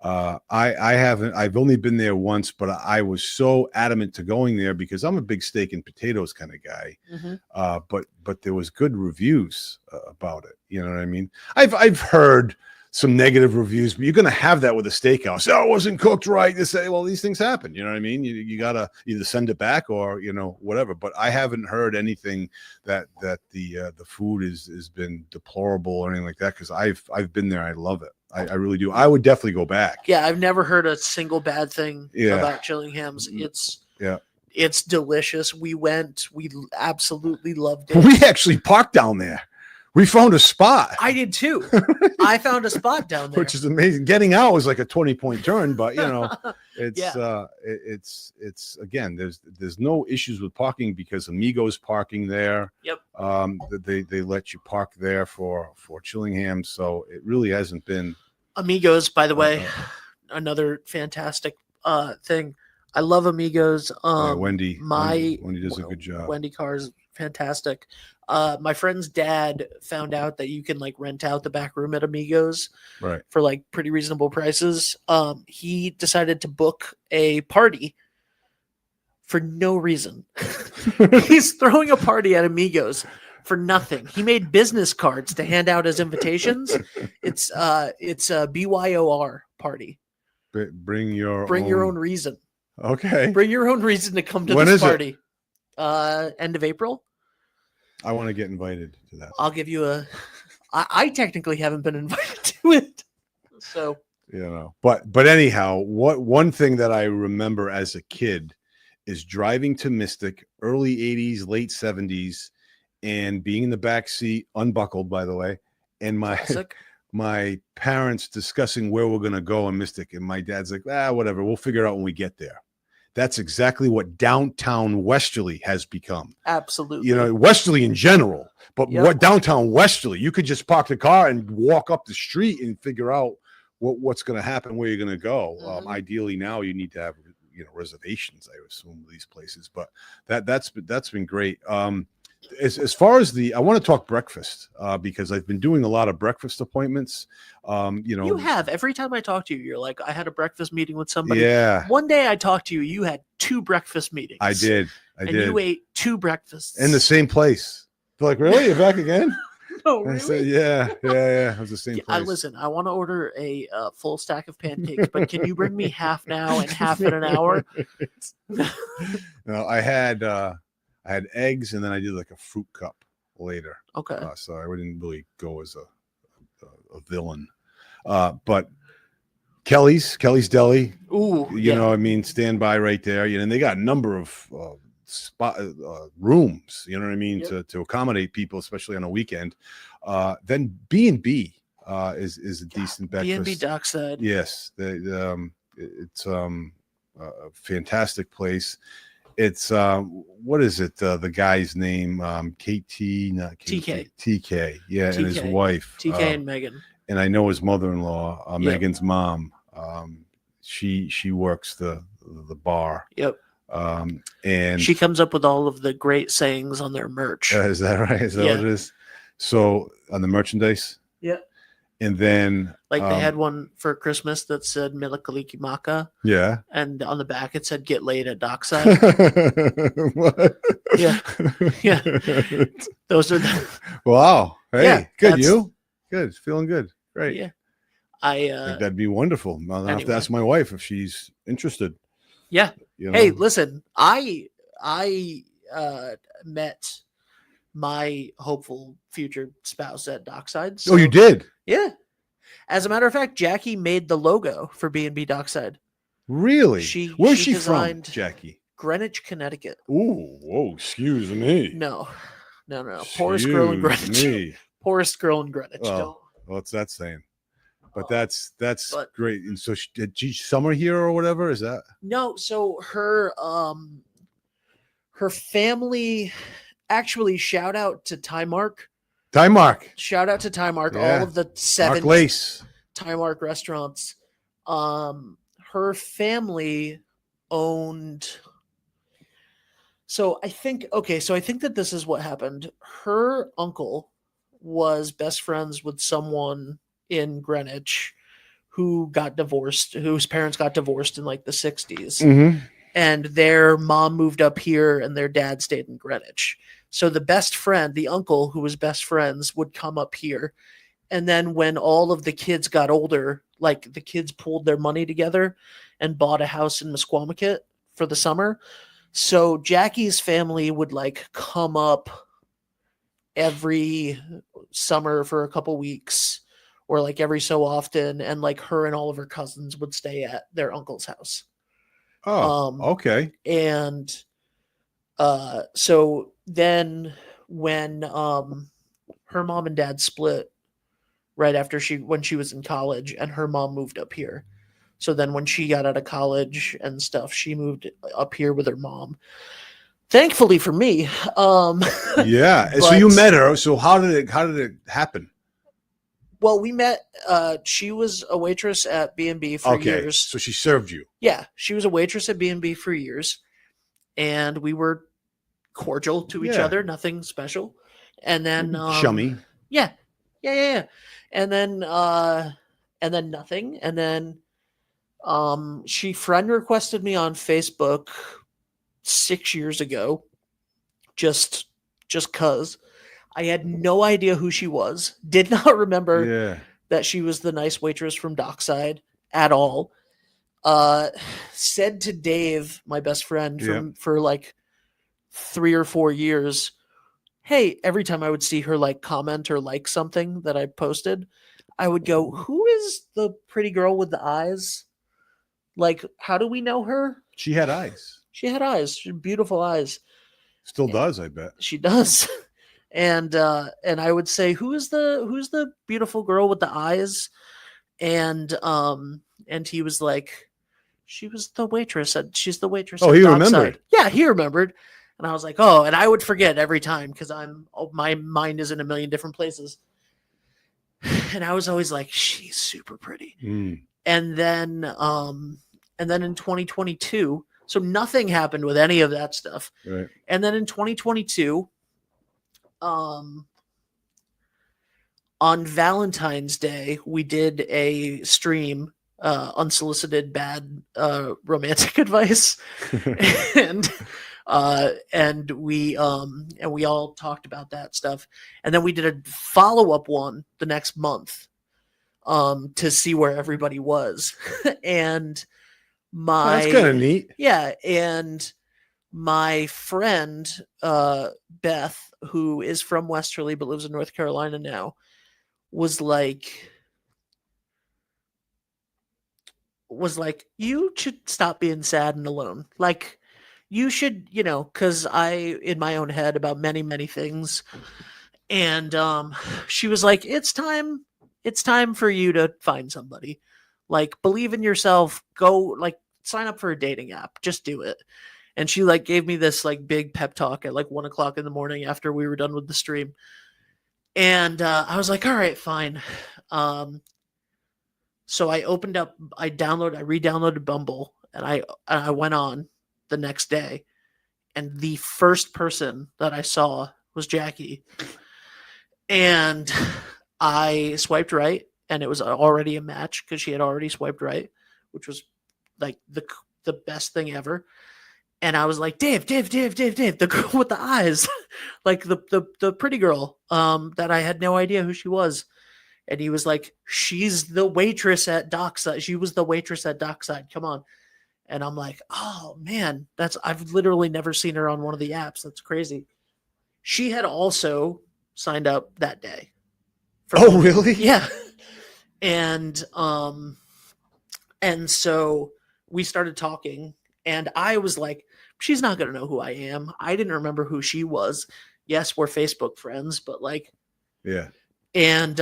[SPEAKER 2] I've only been there once, but I was so adamant to going there because I'm a big steak and potatoes kind of guy.
[SPEAKER 1] Mhm.
[SPEAKER 2] But there was good reviews about it. You know what I mean? I've heard some negative reviews, but you're going to have that with a steakhouse. Oh, it wasn't cooked right. Well, these things happen. You know what I mean? You got to either send it back or, you know, whatever. But I haven't heard anything that the food has been deplorable or anything like that, because I've been there. I love it. I really do. I would definitely go back.
[SPEAKER 1] Yeah, I've never heard a single bad thing
[SPEAKER 2] Yeah.
[SPEAKER 1] about Chillingham's.
[SPEAKER 2] Yeah.
[SPEAKER 1] It's delicious. We went. We absolutely loved it.
[SPEAKER 2] We actually parked down there. We found a spot,
[SPEAKER 1] I did too. I found a spot down there.
[SPEAKER 2] which is amazing. Getting out was like a 20-point turn, but you know, it's
[SPEAKER 1] Yeah.
[SPEAKER 2] it's again, there's no issues with parking because Amigos parking there.
[SPEAKER 1] Yep.
[SPEAKER 2] They let you park there for Chillingham, so it really hasn't been.
[SPEAKER 1] Amigos, by the way, another fantastic thing. I love Amigos.
[SPEAKER 2] Wendy does a good job.
[SPEAKER 1] Wendy Carr is fantastic. My friend's dad found out that you can like rent out the back room at Amigos
[SPEAKER 2] Right.
[SPEAKER 1] for like pretty reasonable prices. He decided to book a party for no reason. He's throwing a party at Amigos for nothing. He made business cards to hand out as invitations. It's a BYOR party.
[SPEAKER 2] Bring your
[SPEAKER 1] own reason.
[SPEAKER 2] Okay.
[SPEAKER 1] Bring your own reason to come to
[SPEAKER 2] When
[SPEAKER 1] this
[SPEAKER 2] is it?
[SPEAKER 1] party. End of April.
[SPEAKER 2] I want to get invited to that.
[SPEAKER 1] I'll give you a. I technically haven't been invited to it, so
[SPEAKER 2] But anyhow, one thing that I remember as a kid is driving to Mystic, early '80s, late '70s, and being in the back seat, unbuckled, by the way, and my parents discussing where we're gonna go in Mystic, and my dad's like, whatever, we'll figure it out when we get there. That's exactly what downtown Westerly has become.
[SPEAKER 1] Absolutely.
[SPEAKER 2] Westerly in general, but
[SPEAKER 1] Yep.
[SPEAKER 2] what downtown Westerly, you could just park the car and walk up the street and figure out what's going to happen, where you're going to go.
[SPEAKER 1] Mhm.
[SPEAKER 2] Ideally, now you need to have reservations, I assume, these places. But that's been great. As far as I want to talk breakfast because I've been doing a lot of breakfast appointments.
[SPEAKER 1] You have. Every time I talk to you, you're like, I had a breakfast meeting with somebody.
[SPEAKER 2] Yeah.
[SPEAKER 1] One day I talked to you, you had 2 breakfast meetings.
[SPEAKER 2] I did.
[SPEAKER 1] And you ate 2 breakfasts.
[SPEAKER 2] In the same place. They're like, really? You're back again?
[SPEAKER 1] No,
[SPEAKER 2] I
[SPEAKER 1] really?
[SPEAKER 2] said, yeah. It was the same place.
[SPEAKER 1] Listen, I want to order a full stack of pancakes, but can you bring me half now and half in an hour?
[SPEAKER 2] No, I had eggs, and then I did like a fruit cup later.
[SPEAKER 1] Okay.
[SPEAKER 2] So I didn't really go as a villain. But Kelly's Deli.
[SPEAKER 1] Ooh,
[SPEAKER 2] Stand by right there. And they got a number of rooms, you know what I mean,
[SPEAKER 1] Yep.
[SPEAKER 2] to accommodate people, especially on a weekend. Then B&B is a decent breakfast.
[SPEAKER 1] B&B Dockside.
[SPEAKER 2] Yes, it's a fantastic place. It's what is it? The guy's name, KT, not KT, TK. Yeah, and his wife,
[SPEAKER 1] TK and Megan.
[SPEAKER 2] And I know his mother-in-law,
[SPEAKER 1] Yep.
[SPEAKER 2] Megan's mom. She works the bar.
[SPEAKER 1] Yep.
[SPEAKER 2] And
[SPEAKER 1] she comes up with all of the great sayings on their merch.
[SPEAKER 2] Is that right? Is that what it is? So on the merchandise?
[SPEAKER 1] Yeah.
[SPEAKER 2] And then
[SPEAKER 1] they had one for Christmas that said Milikaliki Maka.
[SPEAKER 2] Yeah.
[SPEAKER 1] And on the back it said get laid at Dockside.
[SPEAKER 2] What?
[SPEAKER 1] Yeah. Yeah. Those are
[SPEAKER 2] wow. Hey,
[SPEAKER 1] yeah,
[SPEAKER 2] good. You? Good. Feeling good. Great.
[SPEAKER 1] Yeah.
[SPEAKER 2] I think that'd be wonderful. I'll have to ask my wife if she's interested.
[SPEAKER 1] Yeah. Hey, listen, I met my hopeful future spouse at Dockside.
[SPEAKER 2] So, oh, you did?
[SPEAKER 1] Yeah. As a matter of fact, Jackie made the logo for B&B Dockside.
[SPEAKER 2] Really? Where's she from,
[SPEAKER 1] designed
[SPEAKER 2] Jackie?
[SPEAKER 1] Greenwich, Connecticut.
[SPEAKER 2] Ooh, whoa, excuse me.
[SPEAKER 1] No. Poorest girl in Greenwich. Poorest girl in Greenwich.
[SPEAKER 2] Oh, what's that saying? But that's great. And so did she summer here or whatever? Is that?
[SPEAKER 1] No. So her family, actually, shout out to Tymark. Shout out to Tymark. Yeah. All of the 7 Tymark restaurants. Her family owned. So I think that this is what happened. Her uncle was best friends with someone in Greenwich whose parents got divorced in like the 60s.
[SPEAKER 2] Mm-hmm.
[SPEAKER 1] And their mom moved up here and their dad stayed in Greenwich. So the best friend, the uncle who was best friends, would come up here. And then when all of the kids got older, like the kids pulled their money together and bought a house in Mesquamacut for the summer. So Jackie's family would like come up every summer for a couple weeks, or like every so often, and like her and all of her cousins would stay at their uncle's house.
[SPEAKER 2] Oh, okay.
[SPEAKER 1] And so then when her mom and dad split right after when she was in college, and her mom moved up here. So then when she got out of college and stuff, she moved up here with her mom. Thankfully for me.
[SPEAKER 2] Yeah. So you met her. So how did it happen?
[SPEAKER 1] Well, we met. She was a waitress at B&B for years.
[SPEAKER 2] So she served you.
[SPEAKER 1] Yeah, she was a waitress at B&B for years, and we were cordial to each
[SPEAKER 2] Yeah.
[SPEAKER 1] other, nothing special. And then
[SPEAKER 2] Chummy.
[SPEAKER 1] Yeah. And then nothing. And then she friend requested me on Facebook 6 years ago, just cuz I had no idea who she was. Did not remember
[SPEAKER 2] Yeah.
[SPEAKER 1] that she was the nice waitress from Dockside at all. Said to Dave, my best friend for like 3 or 4 years, hey, every time I would see her like comment or like something that I posted, I would go, who is the pretty girl with the eyes? Like, how do we know her?
[SPEAKER 2] She had eyes.
[SPEAKER 1] She had eyes. She had beautiful eyes.
[SPEAKER 2] Still does, I bet.
[SPEAKER 1] She does. And I would say, who's the beautiful girl with the eyes? And he was like, she's the waitress at
[SPEAKER 2] He
[SPEAKER 1] Dockside.
[SPEAKER 2] remembered.
[SPEAKER 1] Yeah, he remembered. And I was like, oh, and I would forget every time because my mind is in a million different places. And I was always like, she's super pretty.
[SPEAKER 2] Mm.
[SPEAKER 1] And then in 2022, so nothing happened with any of that stuff.
[SPEAKER 2] Right.
[SPEAKER 1] And then in 2022, on Valentine's Day, we did a stream, unsolicited bad romantic advice. and we all talked about that stuff. And then we did a follow-up one the next month to see where everybody was. And
[SPEAKER 2] That's kind of neat.
[SPEAKER 1] Yeah, and my friend Beth, who is from Westerly but lives in North Carolina now, was like, you should stop being sad and alone. Like, you should, because I, in my own head about many, many things. And she was like, it's time for you to find somebody. Like, believe in yourself. Go, like, sign up for a dating app. Just do it. And she like gave me this like big pep talk at like 1:00 in the morning after we were done with the stream. And I was like, all right, fine. So I re-downloaded Bumble, and I went on the next day, and the first person that I saw was Jackie. And I swiped right, and it was already a match because she had already swiped right, which was like the best thing ever. And I was like, Dave, the girl with the eyes, like the pretty girl, that I had no idea who she was. And he was like, she's the waitress at Dockside. She was the waitress at Dockside. Come on. And I'm like, oh man, I've literally never seen her on one of the apps. That's crazy. She had also signed up that day.
[SPEAKER 2] Oh, really?
[SPEAKER 1] Yeah. And so we started talking, and I was like, she's not going to know who I am. I didn't remember who she was. Yes, we're Facebook friends, but like,
[SPEAKER 2] yeah.
[SPEAKER 1] And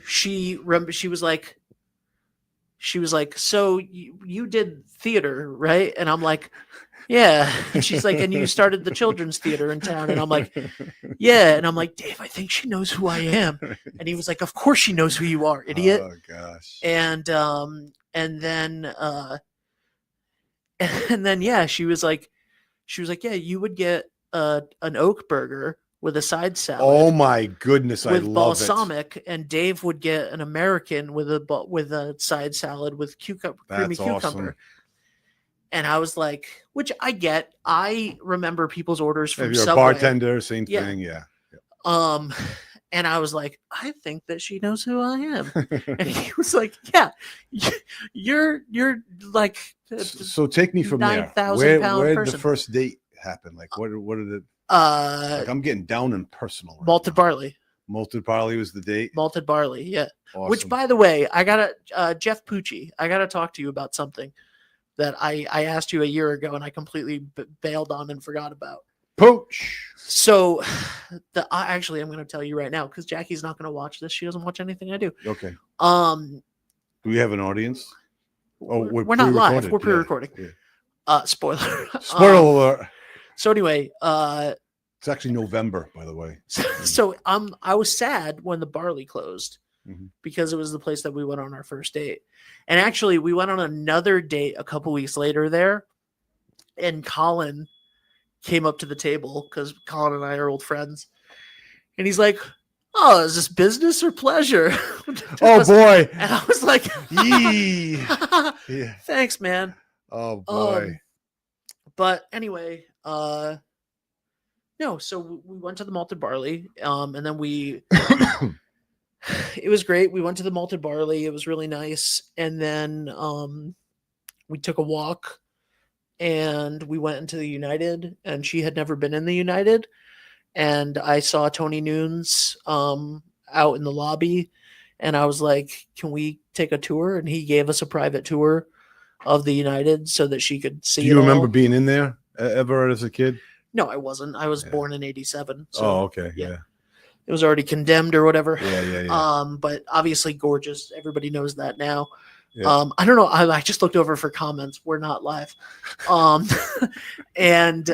[SPEAKER 1] she was like, so you did theater, right? And I'm like, yeah. And she's like, and you started the children's theater in town. And I'm like, yeah. And I'm like, Dave, I think she knows who I am. And he was like, of course she knows who you are, idiot.
[SPEAKER 2] Oh gosh.
[SPEAKER 1] And then yeah, she was like, yeah, you would get an oak burger with a side salad.
[SPEAKER 2] Oh my goodness, I love
[SPEAKER 1] balsamic, and Dave would get an American with a side salad with creamy cucumber.
[SPEAKER 2] Awesome.
[SPEAKER 1] And I was like, which I get. I remember people's orders from
[SPEAKER 2] if you're
[SPEAKER 1] Subway.
[SPEAKER 2] a bartender, same thing, yeah.
[SPEAKER 1] And I was like, I think that she knows who I am. And he was like, yeah, you're like.
[SPEAKER 2] So take me from
[SPEAKER 1] 9,000
[SPEAKER 2] there. Where
[SPEAKER 1] person.
[SPEAKER 2] did the first date happen? Like, what did it? Like, I'm getting down and personal. Right
[SPEAKER 1] Malted barley.
[SPEAKER 2] Malted barley was the date.
[SPEAKER 1] Malted barley, yeah.
[SPEAKER 2] Awesome.
[SPEAKER 1] Which, by the way, I gotta Jeff Pucci. I gotta talk to you about something that I asked you a year ago and I completely bailed on and forgot about.
[SPEAKER 2] Pooch.
[SPEAKER 1] So, actually, I'm gonna tell you right now because Jackie's not gonna watch this. She doesn't watch anything I do.
[SPEAKER 2] Okay.
[SPEAKER 1] Do
[SPEAKER 2] we have an audience? Oh,
[SPEAKER 1] we're not live. We're pre-recording.
[SPEAKER 2] Yeah.
[SPEAKER 1] Spoiler.
[SPEAKER 2] Spoiler alert.
[SPEAKER 1] So anyway,
[SPEAKER 2] it's actually November, by the way.
[SPEAKER 1] So I was sad when the barley closed
[SPEAKER 2] mm-hmm.
[SPEAKER 1] because it was the place that we went on our first date. And actually we went on another date a couple weeks later there, and Colin came up to the table because Colin and I are old friends, and he's like, "Oh, is this business or pleasure?"
[SPEAKER 2] Oh boy.
[SPEAKER 1] And I was like,
[SPEAKER 2] Yee. Yeah.
[SPEAKER 1] "Thanks, man."
[SPEAKER 2] Oh boy.
[SPEAKER 1] But anyway, no. So we went to the malted barley, and then it was great. We went to the malted barley. It was really nice, and then we took a walk, and we went into the United, and she had never been in the United, and I saw Tony Nunes out in the lobby, and I was like, "Can we take a tour?" And he gave us a private tour of the United so that she could see.
[SPEAKER 2] Do you remember being in there ever as a kid?
[SPEAKER 1] No, I wasn't. I was born in '87. So,
[SPEAKER 2] oh, okay. Yeah.
[SPEAKER 1] It was already condemned or whatever.
[SPEAKER 2] Yeah.
[SPEAKER 1] But obviously gorgeous. Everybody knows that now.
[SPEAKER 2] Yeah.
[SPEAKER 1] I don't know. I just looked over for comments. We're not live. And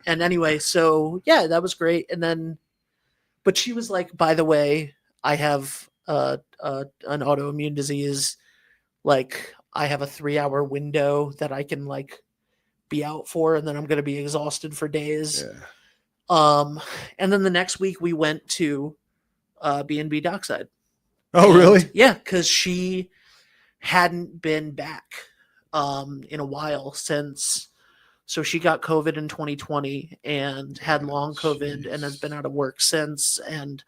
[SPEAKER 1] anyway, so yeah, that was great. And then, but she was like, by the way, I have an autoimmune disease. Like, I have a 3-hour window that I can like be out for, and then I'm going to be exhausted for days.
[SPEAKER 2] Yeah.
[SPEAKER 1] And then the next week we went to B&B Dockside.
[SPEAKER 2] Oh,
[SPEAKER 1] And,
[SPEAKER 2] really?
[SPEAKER 1] yeah, because she hadn't been back in a while since. So she got COVID in 2020 and had long COVID and has been out of work since. And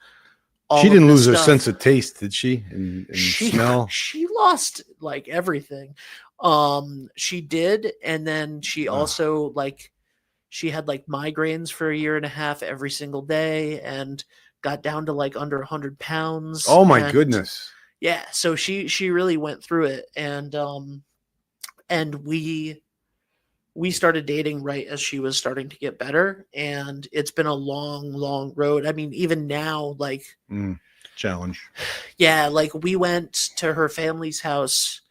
[SPEAKER 1] all
[SPEAKER 2] she
[SPEAKER 1] of
[SPEAKER 2] didn't
[SPEAKER 1] this
[SPEAKER 2] lose her
[SPEAKER 1] stuff.
[SPEAKER 2] sense of taste, did she? And smell.
[SPEAKER 1] She lost like everything. She did, and then she also like she had like migraines for 1.5 years every single day, and got down to like under 100 pounds.
[SPEAKER 2] Oh my goodness.
[SPEAKER 1] Yeah, so she really went through it, and we started dating right as she was starting to get better, and it's been a long road. I mean, even now, like
[SPEAKER 2] challenge.
[SPEAKER 1] Yeah, like we went to her family's house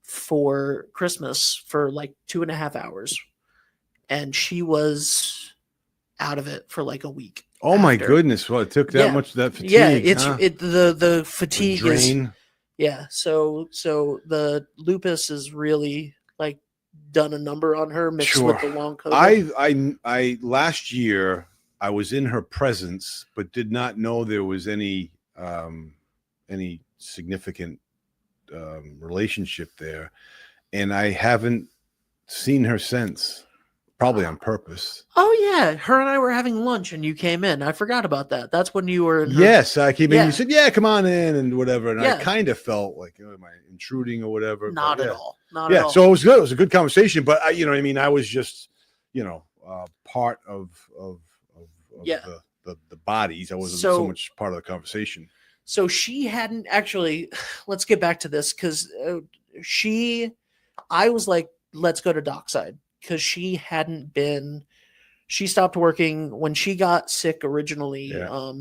[SPEAKER 1] for Christmas for like 2.5 hours, and she was out of it for like a week.
[SPEAKER 2] Oh my goodness! Well, it took that much that fatigue.
[SPEAKER 1] Yeah, the fatigue
[SPEAKER 2] drain.
[SPEAKER 1] So the lupus is really like done a number on her mixed with the long COVID.
[SPEAKER 2] I last year I was in her presence, but did not know there was any significant relationship there, and I haven't seen her since. Probably on purpose.
[SPEAKER 1] Oh yeah, her and I were having lunch, and you came in. I forgot about that. That's when you were in her...
[SPEAKER 2] Yes, I came in. You said, "Yeah, come on in," and whatever. And
[SPEAKER 1] Yeah.
[SPEAKER 2] I kind of felt like, oh, am I intruding or whatever?
[SPEAKER 1] Not
[SPEAKER 2] But
[SPEAKER 1] at
[SPEAKER 2] yeah.
[SPEAKER 1] all. Not at
[SPEAKER 2] Yeah,
[SPEAKER 1] all.
[SPEAKER 2] so it was good. It was a good conversation. But I, you know what I mean? I was just, part of
[SPEAKER 1] Yeah.
[SPEAKER 2] the bodies. I wasn't
[SPEAKER 1] So-
[SPEAKER 2] so much part of the conversation.
[SPEAKER 1] So she hadn't actually. Let's get back to this because I was like, let's go to Dockside because she hadn't been. She stopped working when she got sick originally.
[SPEAKER 2] Yeah.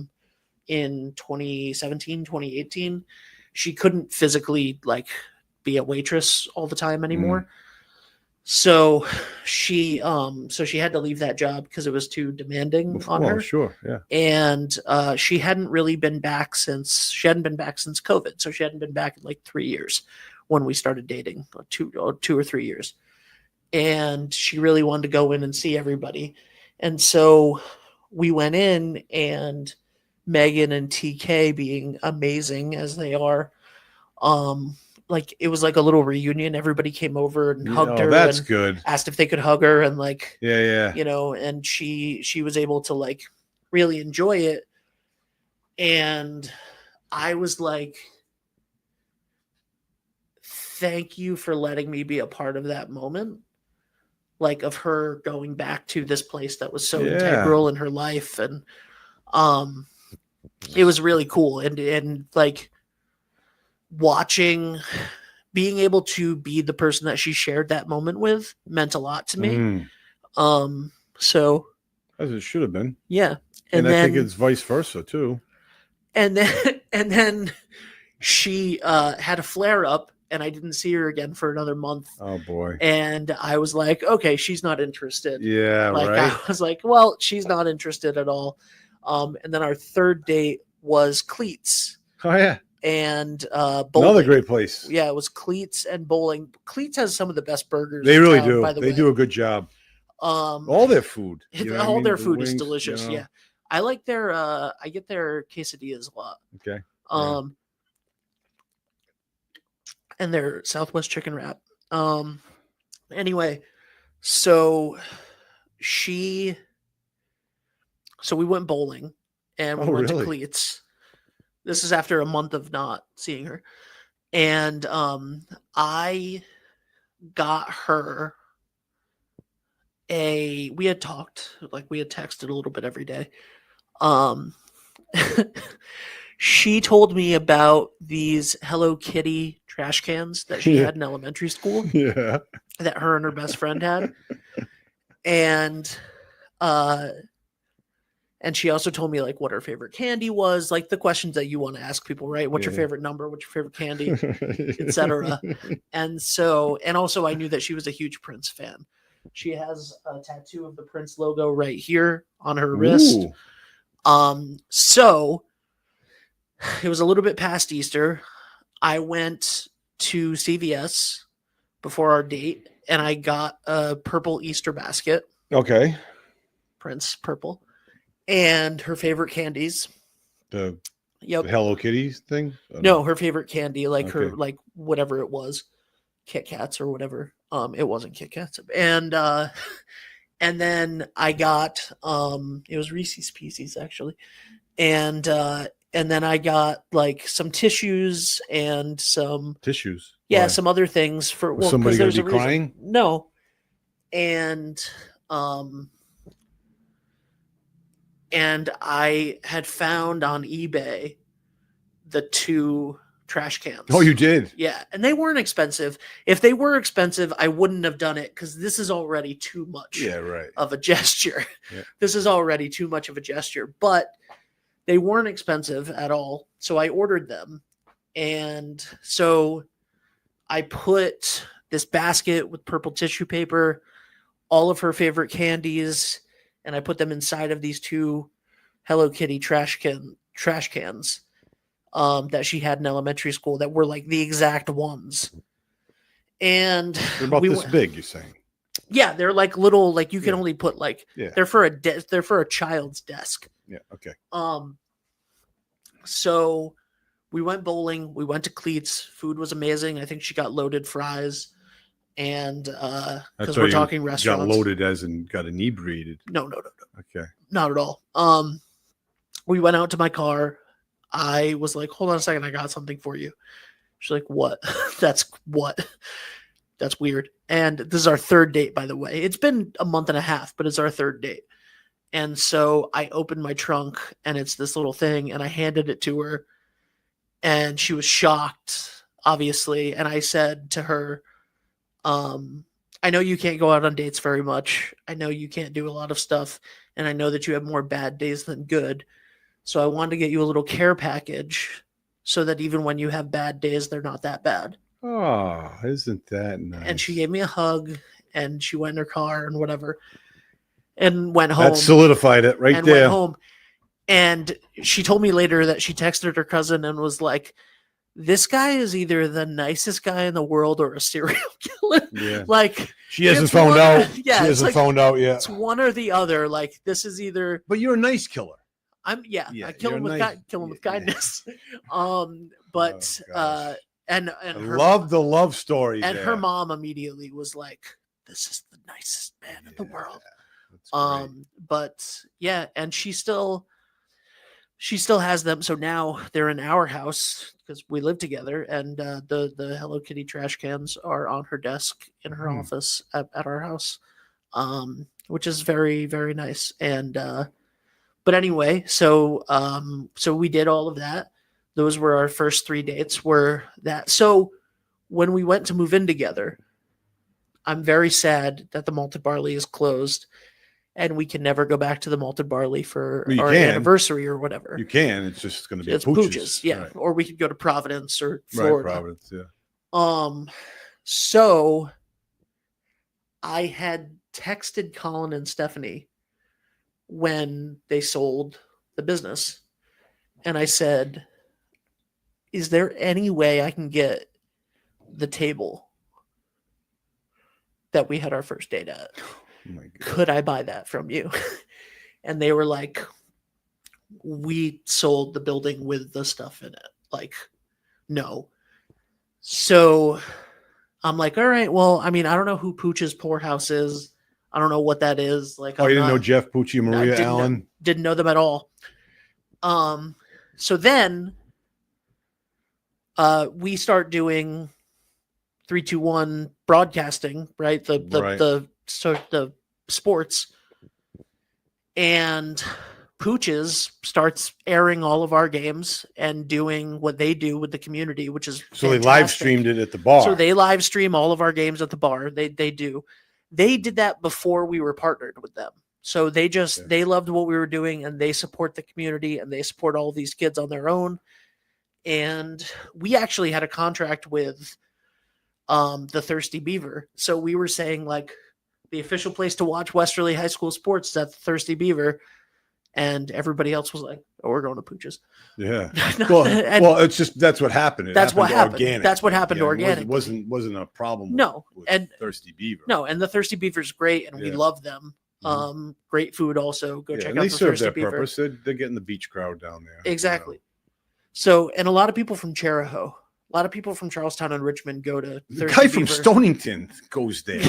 [SPEAKER 1] In 2017, 2018, she couldn't physically like be a waitress all the time anymore. So she had to leave that job because it was too demanding on her.
[SPEAKER 2] Sure, yeah.
[SPEAKER 1] And she hadn't been back since COVID. So she hadn't been back in like 3 years when we started dating, 2 or 3 years. And she really wanted to go in and see everybody. And so we went in, and Megan and TK, being amazing as they are, like it was like a little reunion. Everybody came over and hugged her.
[SPEAKER 2] That's
[SPEAKER 1] and
[SPEAKER 2] good.
[SPEAKER 1] asked if they could hug her, and like,
[SPEAKER 2] Yeah.
[SPEAKER 1] and she was able to like really enjoy it. And I was like, thank you for letting me be a part of that moment, like of her going back to this place that was so integral in her life. And it was really cool. And like being able to be the person that she shared that moment with meant a lot to me. So
[SPEAKER 2] As it should have been.
[SPEAKER 1] yeah.
[SPEAKER 2] And I
[SPEAKER 1] then,
[SPEAKER 2] think it's vice versa too.
[SPEAKER 1] And then she had a flare up, and I didn't see her again for another month.
[SPEAKER 2] Oh boy.
[SPEAKER 1] And I was like, okay, she's not interested.
[SPEAKER 2] Yeah,
[SPEAKER 1] like,
[SPEAKER 2] right.
[SPEAKER 1] I was like, well, she's not interested at all. And then our third date was Cleats
[SPEAKER 2] Oh yeah.
[SPEAKER 1] and bowling.
[SPEAKER 2] Another great place.
[SPEAKER 1] Yeah, it was Cleats and bowling. Cleats has some of the best burgers.
[SPEAKER 2] They
[SPEAKER 1] in
[SPEAKER 2] really
[SPEAKER 1] town,
[SPEAKER 2] do.
[SPEAKER 1] By the
[SPEAKER 2] They
[SPEAKER 1] way.
[SPEAKER 2] do a good job. All their food. You know what I
[SPEAKER 1] all
[SPEAKER 2] mean?
[SPEAKER 1] their
[SPEAKER 2] The
[SPEAKER 1] food is
[SPEAKER 2] wings,
[SPEAKER 1] delicious.
[SPEAKER 2] you know.
[SPEAKER 1] Yeah. I like their I get their quesadillas a lot.
[SPEAKER 2] Okay.
[SPEAKER 1] Um and their Southwest chicken wrap. Um anyway, so she so we went bowling and we
[SPEAKER 2] Oh,
[SPEAKER 1] went to
[SPEAKER 2] really?
[SPEAKER 1] Cleats. This is after a month of not seeing her. And I got her we had talked, like we had texted a little bit every day. Um she told me about these Hello Kitty trash cans that she
[SPEAKER 2] Yeah.
[SPEAKER 1] had in elementary school
[SPEAKER 2] Yeah.
[SPEAKER 1] that her and her best friend had. And uh and she also told me like what her favorite candy was, like the questions that you want to ask people, right? What's your
[SPEAKER 2] Yeah.
[SPEAKER 1] favorite number? What's your favorite candy? Etc. And so, and also I knew that she was a huge Prince fan. She has a tattoo of the Prince logo right here on her wrist.
[SPEAKER 2] Ooh.
[SPEAKER 1] So it was a little bit past Easter. I went to CVS before our date and I got a purple Easter basket,
[SPEAKER 2] Okay.
[SPEAKER 1] Prince purple, and her favorite candies.
[SPEAKER 2] The
[SPEAKER 1] Yep.
[SPEAKER 2] Hello Kitty thing? Oh,
[SPEAKER 1] No, her favorite candy, like her,
[SPEAKER 2] Okay.
[SPEAKER 1] like whatever it was, Kit Kats or whatever. It wasn't Kit Kats. And then I got it was Reese's Pieces actually. And then I got like some tissues and some
[SPEAKER 2] Tissues.
[SPEAKER 1] yeah,
[SPEAKER 2] Why?
[SPEAKER 1] some other things for
[SPEAKER 2] Was somebody
[SPEAKER 1] 'cause
[SPEAKER 2] gonna
[SPEAKER 1] there's
[SPEAKER 2] be
[SPEAKER 1] a reason.
[SPEAKER 2] crying?
[SPEAKER 1] No. And I had found on eBay the 2 trash cans.
[SPEAKER 2] Oh, you did?
[SPEAKER 1] Yeah, and they weren't expensive. If they were expensive, I wouldn't have done it because this is already too much
[SPEAKER 2] Yeah, right.
[SPEAKER 1] of a gesture.
[SPEAKER 2] Yeah.
[SPEAKER 1] This is already too much of a gesture, but they weren't expensive at all. So I ordered them. And so I put this basket with purple tissue paper, all of her favorite candies, and I put them inside of these 2 Hello Kitty trash cans that she had in elementary school that were like the exact ones. And
[SPEAKER 2] They're about this big, you're saying?
[SPEAKER 1] Yeah, they're like little, like you can
[SPEAKER 2] Yeah.
[SPEAKER 1] only put like
[SPEAKER 2] Yeah.
[SPEAKER 1] they're for a child's desk.
[SPEAKER 2] Yeah. Okay.
[SPEAKER 1] So we went bowling. We went to Cleats. Food was amazing. I think she got loaded fries, and
[SPEAKER 2] That's
[SPEAKER 1] because
[SPEAKER 2] why
[SPEAKER 1] we're
[SPEAKER 2] you
[SPEAKER 1] talking
[SPEAKER 2] got
[SPEAKER 1] restaurants.
[SPEAKER 2] loaded as in got inebriated.
[SPEAKER 1] No,
[SPEAKER 2] Okay.
[SPEAKER 1] not at all. We went out to my car. I was like, "Hold on a second, I got something for you." She's like, "What?" That's weird. And this is our 3rd date, by the way. It's been a month and a half, but it's our 3rd date. And so I opened my trunk and it's this little thing and I handed it to her and she was shocked, obviously. And I said to her, I know you can't go out on dates very much. I know you can't do a lot of stuff. And I know that you have more bad days than good. So I wanted to get you a little care package so that even when you have bad days, they're not that bad.
[SPEAKER 2] Oh, isn't that nice?
[SPEAKER 1] And she gave me a hug and she went in her car and whatever and went home.
[SPEAKER 2] That solidified it right
[SPEAKER 1] and
[SPEAKER 2] there.
[SPEAKER 1] Went home. And she told me later that she texted her cousin and was like, this guy is either the nicest guy in the world or a serial killer.
[SPEAKER 2] Yeah.
[SPEAKER 1] Like
[SPEAKER 2] she hasn't
[SPEAKER 1] it's
[SPEAKER 2] found
[SPEAKER 1] one-
[SPEAKER 2] out.
[SPEAKER 1] Yeah,
[SPEAKER 2] she
[SPEAKER 1] it's
[SPEAKER 2] hasn't
[SPEAKER 1] like-
[SPEAKER 2] found out yet.
[SPEAKER 1] It's one or the other. Like this is either
[SPEAKER 2] But you're a nice killer.
[SPEAKER 1] I
[SPEAKER 2] Yeah,
[SPEAKER 1] kill
[SPEAKER 2] you're
[SPEAKER 1] him with
[SPEAKER 2] nice.
[SPEAKER 1] kill him with
[SPEAKER 2] Yeah.
[SPEAKER 1] kindness. But
[SPEAKER 2] Oh, gosh.
[SPEAKER 1] and
[SPEAKER 2] I
[SPEAKER 1] her
[SPEAKER 2] love the love story.
[SPEAKER 1] and
[SPEAKER 2] there.
[SPEAKER 1] her mom immediately was like, this is the nicest man in the
[SPEAKER 2] Yeah,
[SPEAKER 1] world.
[SPEAKER 2] that's great.
[SPEAKER 1] But yeah, and she still has them. So now they're in our house because we live together, and the Hello Kitty trash cans are on her desk in her
[SPEAKER 2] Hmm.
[SPEAKER 1] office at our house, which is very, very nice. And but anyway, so we did all of that. Those were our first 3 dates. Were that so? When we went to move in together, I'm very sad that the Malted Barley is closed and we can never go back to the Malted Barley for
[SPEAKER 2] Well, you
[SPEAKER 1] our
[SPEAKER 2] can.
[SPEAKER 1] anniversary or whatever.
[SPEAKER 2] You can. It's just going to be
[SPEAKER 1] It's
[SPEAKER 2] Pooch's.
[SPEAKER 1] Pooch's, yeah.
[SPEAKER 2] Right.
[SPEAKER 1] Or we could go to Providence or
[SPEAKER 2] Right,
[SPEAKER 1] Florida.
[SPEAKER 2] Providence, yeah.
[SPEAKER 1] So I had texted Colin and Stephanie when they sold the business. And I said, is there any way I can get the table that we had our first date at?
[SPEAKER 2] Oh my God.
[SPEAKER 1] Could I buy that from you? And they were like, we sold the building with the stuff in it. Like, no. So I'm like, all right, well, I mean, I don't know who Pooch's Poorhouse is. I don't know what that is. Like,
[SPEAKER 2] Oh, you didn't know Jeff Pucci and Maria Allen?
[SPEAKER 1] Didn't know them at all. So then we start doing 3-2-1 broadcasting, right? The sports, and Pooch's starts airing all of our games and doing what they do with the community, which is
[SPEAKER 2] so fantastic. They live streamed it at the bar.
[SPEAKER 1] So they live stream all of our games at the bar. They did that before we were partnered with them. So they loved what we were doing, and they support the community, and they support all these kids on their own. And we actually had a contract with the Thirsty Beaver. So we were saying, like, the official place to watch Westerly High School sports is at the Thirsty Beaver. And everybody else was like, oh, we're going to Pooch's.
[SPEAKER 2] Yeah. Well, it's just, that's what happened.
[SPEAKER 1] That's what happened.
[SPEAKER 2] Organic.
[SPEAKER 1] That's what happened organically.
[SPEAKER 2] It wasn't a problem with
[SPEAKER 1] and
[SPEAKER 2] Thirsty Beaver.
[SPEAKER 1] No, and the Thirsty Beaver's great, and we love them. Great food also. Go check out the Thirsty Beaver.
[SPEAKER 2] Purpose. They're getting the beach crowd down there.
[SPEAKER 1] Exactly. You know? So, and a lot of people from Cheraho, a lot of people from Charlestown and Richmond go to
[SPEAKER 2] the guy from Stonington goes there.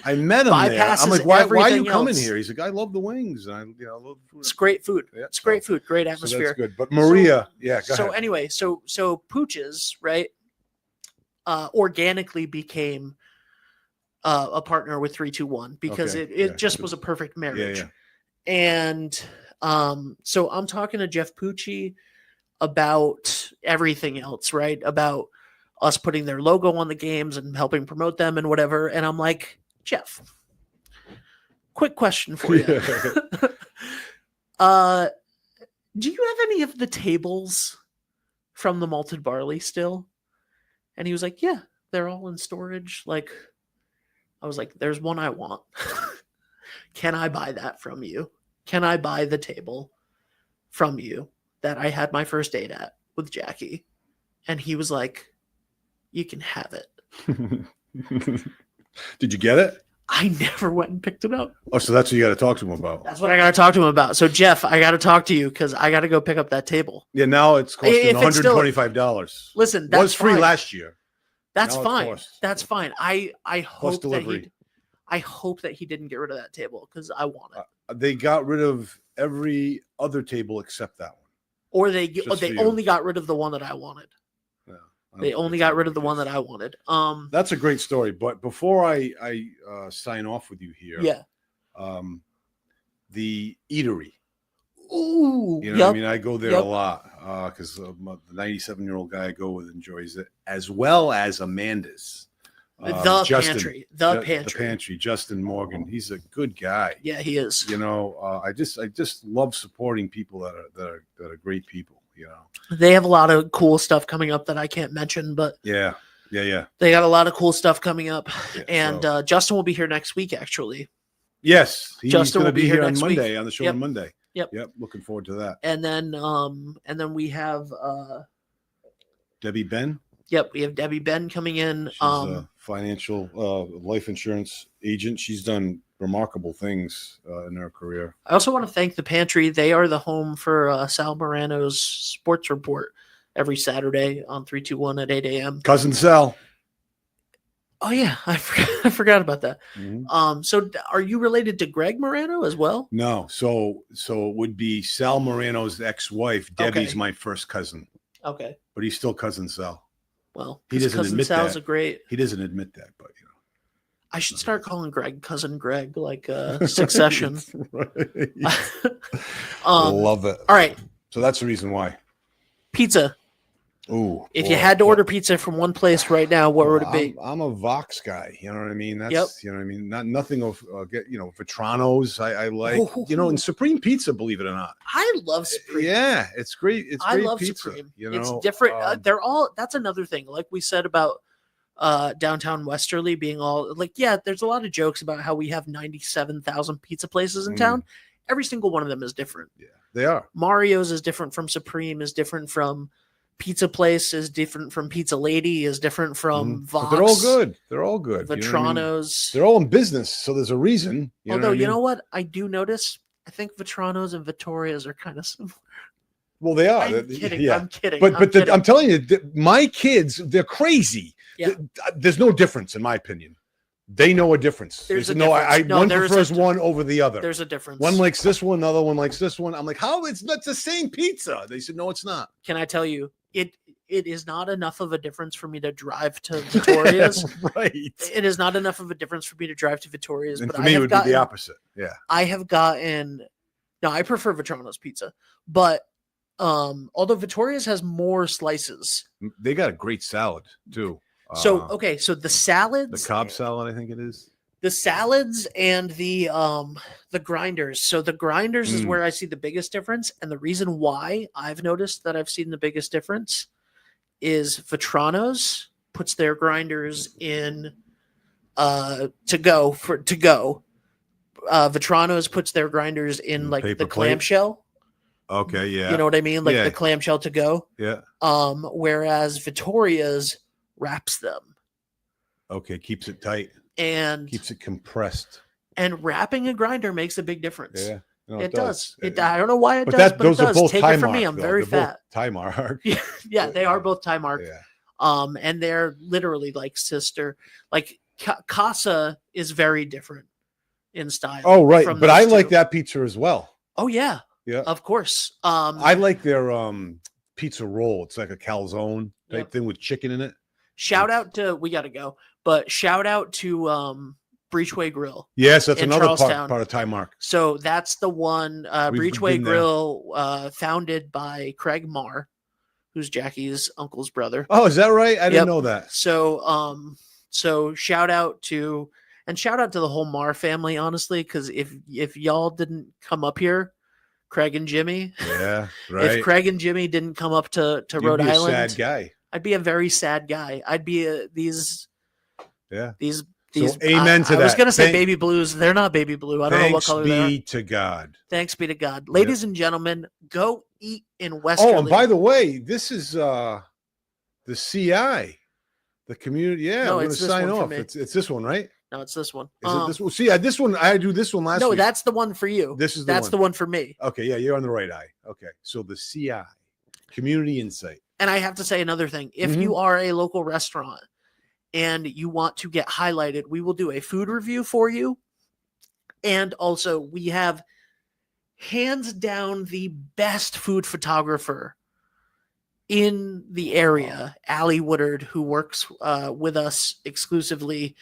[SPEAKER 2] I met him there. I'm like, why are you coming here? He's like, I love the wings. I love food.
[SPEAKER 1] It's great food. Yeah, it's great food. Great atmosphere.
[SPEAKER 2] So that's good. But Maria, go ahead.
[SPEAKER 1] Anyway, so Pooch's, right, organically became a partner with 3-2-1 because it just was a perfect marriage. And so I'm talking to Jeff Pucci about everything else, right? About us putting their logo on the games and helping promote them and whatever. And I'm like, Jeff, quick question for you. Do you have any of the tables from the malted barley still? And he was like, yeah, they're all in storage. Like, I was like, there's one I want. Can I buy that from you? Can I buy the table from you that I had my first date at with Jackie? And he was like, you can have it.
[SPEAKER 2] Did you get it?
[SPEAKER 1] I never went and picked it up.
[SPEAKER 2] Oh, so that's what you got to talk to him about.
[SPEAKER 1] That's what I got to talk to him about. So, Jeff, I got to talk to you because I got to go pick up that table.
[SPEAKER 2] Yeah, now it's costing $125.
[SPEAKER 1] Listen, that
[SPEAKER 2] was free last year.
[SPEAKER 1] That's fine. That's fine. I hope that he didn't get rid of that table because I want it.
[SPEAKER 2] They got rid of every other table except that one.
[SPEAKER 1] Or they only got rid of the one that I wanted. Yeah, they only got rid of the one that I wanted.
[SPEAKER 2] That's a great story. But before I sign off with you here, the eatery.
[SPEAKER 1] Ooh,
[SPEAKER 2] you know what I mean? I go there a lot because the 97-year-old guy I go with enjoys it, as well as Amanda's.
[SPEAKER 1] The pantry.
[SPEAKER 2] Justin Morgan. He's a good guy.
[SPEAKER 1] Yeah, he is.
[SPEAKER 2] You know, I just love supporting people that are great people. You know,
[SPEAKER 1] they have a lot of cool stuff coming up that I can't mention, but
[SPEAKER 2] yeah.
[SPEAKER 1] They got a lot of cool stuff coming up, and Justin will be here next week. Actually,
[SPEAKER 2] yes, he's
[SPEAKER 1] Justin will be here
[SPEAKER 2] on Monday on the show on Monday.
[SPEAKER 1] Yep.
[SPEAKER 2] Looking forward to that.
[SPEAKER 1] And then we have
[SPEAKER 2] Debbie Ben.
[SPEAKER 1] Yep, we have Debbie Ben coming in.
[SPEAKER 2] She's a financial life insurance agent. She's done remarkable things in her career.
[SPEAKER 1] I also want to thank the pantry. They are the home for Sal Morano's sports report every Saturday on 3-2-1 at 8 a.m.
[SPEAKER 2] Cousin Sal.
[SPEAKER 1] Oh yeah, I forgot about that.
[SPEAKER 2] Mm-hmm.
[SPEAKER 1] So are you related to Greg Morano as well?
[SPEAKER 2] No. So it would be Sal Morano's ex-wife. Debbie's my first cousin.
[SPEAKER 1] Okay.
[SPEAKER 2] But he's still Cousin Sal.
[SPEAKER 1] Well,
[SPEAKER 2] he doesn't admit
[SPEAKER 1] Sal's
[SPEAKER 2] that. He doesn't admit that, but you know.
[SPEAKER 1] I should start calling Greg Cousin Greg, like Succession.
[SPEAKER 2] Right. Love it.
[SPEAKER 1] All right.
[SPEAKER 2] So that's the reason why.
[SPEAKER 1] Pizza.
[SPEAKER 2] Ooh.
[SPEAKER 1] If you had to order pizza from one place right now, what would it be?
[SPEAKER 2] I'm a Vox guy. You know what I mean? That's you know what I mean. Nothing of Vetrano's. I like and Supreme Pizza. Believe it or not,
[SPEAKER 1] I love Supreme.
[SPEAKER 2] Yeah, it's great. It's great. I love pizza,
[SPEAKER 1] Supreme.
[SPEAKER 2] You know,
[SPEAKER 1] it's different. They're all. That's another thing. Like we said about downtown Westerly being all like, there's a lot of jokes about how we have 97,000 pizza places in town. Every single one of them is different.
[SPEAKER 2] Yeah, they are.
[SPEAKER 1] Mario's is different from Supreme. Is different from Pizza Place is different from Pizza Lady, is different from Vox.
[SPEAKER 2] But they're all good. They're all good.
[SPEAKER 1] Vetrano's.
[SPEAKER 2] You know what I mean? They're all in business, so there's a reason.
[SPEAKER 1] Although, you know what? I do notice, I think Vetrano's and Vittoria's are kind of similar.
[SPEAKER 2] Well, they are.
[SPEAKER 1] I'm kidding.
[SPEAKER 2] Yeah.
[SPEAKER 1] I'm kidding.
[SPEAKER 2] But
[SPEAKER 1] kidding.
[SPEAKER 2] I'm telling you, my kids, they're crazy.
[SPEAKER 1] Yeah.
[SPEAKER 2] There's no difference, in my opinion. They know a difference.
[SPEAKER 1] There's a
[SPEAKER 2] no,
[SPEAKER 1] difference.
[SPEAKER 2] one prefers one over the other.
[SPEAKER 1] There's a difference.
[SPEAKER 2] One likes this one, the other one likes this one. I'm like, how? It's not the same pizza. They said, no, it's not.
[SPEAKER 1] Can I tell you, it is not enough of a difference for me to drive to Vittoria's.
[SPEAKER 2] Right.
[SPEAKER 1] It is not enough of a difference for me to drive to Vittoria's.
[SPEAKER 2] And
[SPEAKER 1] but
[SPEAKER 2] for me, it would be the opposite. Yeah.
[SPEAKER 1] I prefer Vetrano's pizza, but although Vittoria's has more slices.
[SPEAKER 2] They got a great salad too.
[SPEAKER 1] So the salads,
[SPEAKER 2] the Cobb salad, I think it is.
[SPEAKER 1] The salads and the grinders. So the grinders is where I see the biggest difference, and the reason why I've noticed that I've seen the biggest difference is Vetrano's puts their grinders in to go. Vetrano's puts their grinders in like
[SPEAKER 2] Paper
[SPEAKER 1] the
[SPEAKER 2] plate?
[SPEAKER 1] clamshell.
[SPEAKER 2] Okay, yeah.
[SPEAKER 1] You know what I mean? Like the clamshell to go.
[SPEAKER 2] Yeah.
[SPEAKER 1] Whereas Vittoria's wraps them.
[SPEAKER 2] Okay, keeps it tight.
[SPEAKER 1] And
[SPEAKER 2] keeps it compressed.
[SPEAKER 1] And wrapping a grinder makes a big difference.
[SPEAKER 2] Yeah. No,
[SPEAKER 1] it does. I don't know why it does, but
[SPEAKER 2] those
[SPEAKER 1] it does.
[SPEAKER 2] Are both
[SPEAKER 1] Take it from me. I'm very
[SPEAKER 2] They're
[SPEAKER 1] fat.
[SPEAKER 2] Thai mark.
[SPEAKER 1] Yeah, they are both Thai mark.
[SPEAKER 2] Yeah.
[SPEAKER 1] And they're literally like sister. Like Casa is very different in style.
[SPEAKER 2] Oh, right. But I like that pizza as well.
[SPEAKER 1] Oh yeah.
[SPEAKER 2] Yeah.
[SPEAKER 1] Of course.
[SPEAKER 2] I like their pizza roll. It's like a calzone type thing with chicken in it.
[SPEAKER 1] Shout out to we gotta go, but shout out to Breachway Grill.
[SPEAKER 2] Yes, that's another part of Thai mark.
[SPEAKER 1] So that's the one Breachway Grill founded by Craig Marr, who's Jackie's uncle's brother.
[SPEAKER 2] Oh, is that right? I didn't know that.
[SPEAKER 1] So shout out to the whole Marr family, honestly, because if y'all didn't come up here, Craig and Jimmy.
[SPEAKER 2] Yeah, right.
[SPEAKER 1] If Craig and Jimmy didn't come up to Rhode Island,
[SPEAKER 2] sad guy.
[SPEAKER 1] I'd be a very sad guy. I'd be these.
[SPEAKER 2] So amen to that.
[SPEAKER 1] I was going to say baby blues. They're not baby blue. I don't know what color they are.
[SPEAKER 2] Thanks be to God.
[SPEAKER 1] Thanks be to God. Ladies and gentlemen, go eat in Westerly.
[SPEAKER 2] Oh, and by the way, this is the CI, the community. Yeah,
[SPEAKER 1] no,
[SPEAKER 2] we're going to sign off. It's this one, right?
[SPEAKER 1] No, it's this one.
[SPEAKER 2] Is it this one? See, this one, I do this one last week.
[SPEAKER 1] No, that's the one for you. That's the one for me.
[SPEAKER 2] Okay, yeah, you're on the right eye. Okay, so the CI, Community Insight.
[SPEAKER 1] And I have to say another thing. If you are a local restaurant and you want to get highlighted, we will do a food review for you. And also, we have hands down the best food photographer in the area, Allie Woodard, who works with us exclusively.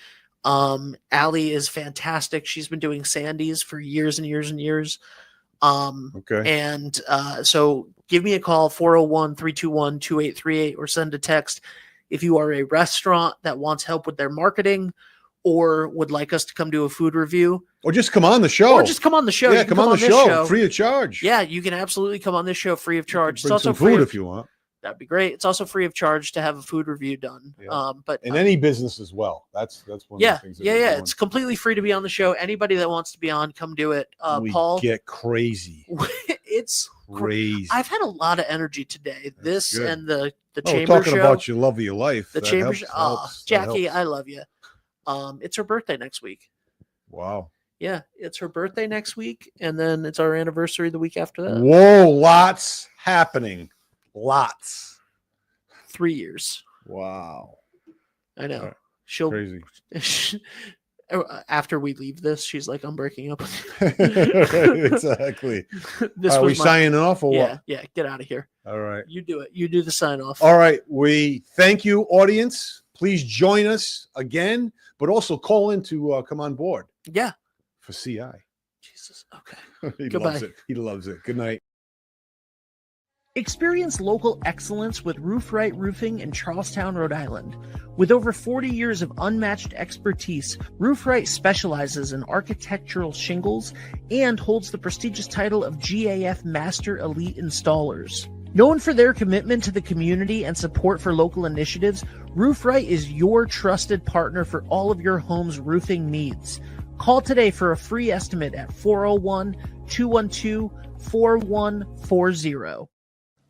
[SPEAKER 1] Allie is fantastic. She's been doing Sandy's for years and years and years.
[SPEAKER 2] Okay.
[SPEAKER 1] And so give me a call, 401-321-2838, or send a text if you are a restaurant that wants help with their marketing or would like us to come do a food review.
[SPEAKER 2] Or just come on the show.
[SPEAKER 1] Yeah,
[SPEAKER 2] come on the show. Free of charge.
[SPEAKER 1] Yeah, you can absolutely come on this show free of charge.
[SPEAKER 2] It's also free if you want.
[SPEAKER 1] That'd be great. It's also free of charge to have a food review done.
[SPEAKER 2] Yeah. But in any business as well. That's one of the things.
[SPEAKER 1] Yeah. It's completely free to be on the show. Anybody that wants to be on, come do it. Paul,
[SPEAKER 2] get crazy.
[SPEAKER 1] It's crazy. I've had a lot of energy today. That's good. And the chamber
[SPEAKER 2] talking
[SPEAKER 1] show.
[SPEAKER 2] About your love of your life.
[SPEAKER 1] The chamber show. Jackie, I love you. It's her birthday next week.
[SPEAKER 2] Wow.
[SPEAKER 1] Yeah, it's her birthday next week, and then it's our anniversary the week after that.
[SPEAKER 2] Whoa, lots happening. Lots.
[SPEAKER 1] 3 years.
[SPEAKER 2] Wow.
[SPEAKER 1] I know. She'll
[SPEAKER 2] crazy.
[SPEAKER 1] After we leave this, she's like, I'm breaking up.
[SPEAKER 2] Exactly. Are we signing off or what?
[SPEAKER 1] Yeah, get out of here.
[SPEAKER 2] All right.
[SPEAKER 1] You do it. You do the sign off.
[SPEAKER 2] All right. We thank you, audience. Please join us again, but also call in to come on board.
[SPEAKER 1] Yeah.
[SPEAKER 2] For CI.
[SPEAKER 1] Jesus. Okay.
[SPEAKER 2] Goodbye. Loves it. He loves it. Good night.
[SPEAKER 1] Experience local excellence with Roofright Roofing in Charlestown, Rhode Island. With over 40 years of unmatched expertise, Roofright specializes in architectural shingles and holds the prestigious title of GAF Master Elite Installers. Known for their commitment to the community and support for local initiatives, Roofright is your trusted partner for all of your home's roofing needs. Call today for a free estimate at 401-212-4140.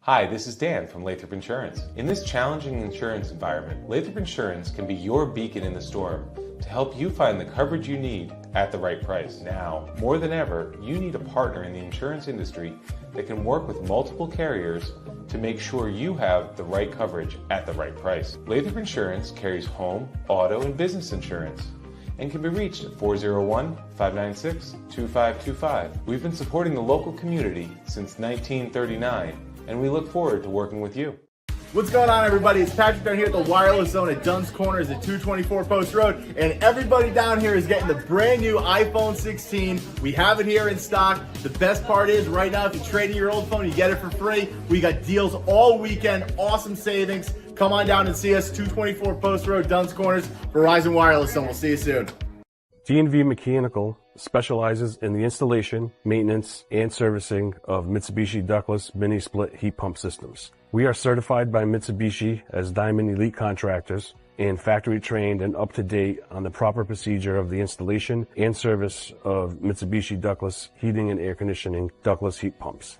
[SPEAKER 3] Hi, this is Dan from Lathrop Insurance. In this challenging insurance environment, Lathrop Insurance can be your beacon in the storm to help you find the coverage you need at the right price. Now, more than ever, you need a partner in the insurance industry that can work with multiple carriers to make sure you have the right coverage at the right price. Lathrop Insurance carries home, auto, and business insurance and can be reached at 401-596-2525. We've been supporting the local community since 1939, and we look forward to working with you.
[SPEAKER 4] What's going on, everybody? It's Patrick down here at the Wireless Zone at Dunn's Corners at 224 Post Road, and everybody down here is getting the brand new iPhone 16. We have it here in stock. The best part is right now, if you trade in your old phone, you get it for free. We got deals all weekend, awesome savings. Come on down and see us, 224 Post Road, Dunn's Corners, Verizon Wireless Zone. We'll see you soon.
[SPEAKER 5] D&V Mechanical specializes in the installation, maintenance, and servicing of Mitsubishi ductless mini-split heat pump systems. We are certified by Mitsubishi as Diamond Elite Contractors and factory trained and up to date on the proper procedure of the installation and service of Mitsubishi ductless heating and air conditioning ductless heat pumps.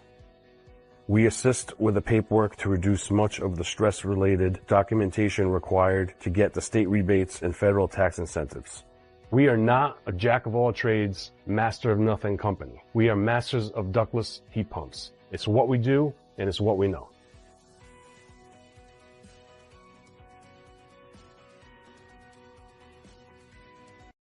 [SPEAKER 5] We assist with the paperwork to reduce much of the stress-related documentation required to get the state rebates and federal tax incentives. We are not a jack-of-all-trades, master-of-nothing company. We are masters of ductless heat pumps. It's what we do, and it's what we know.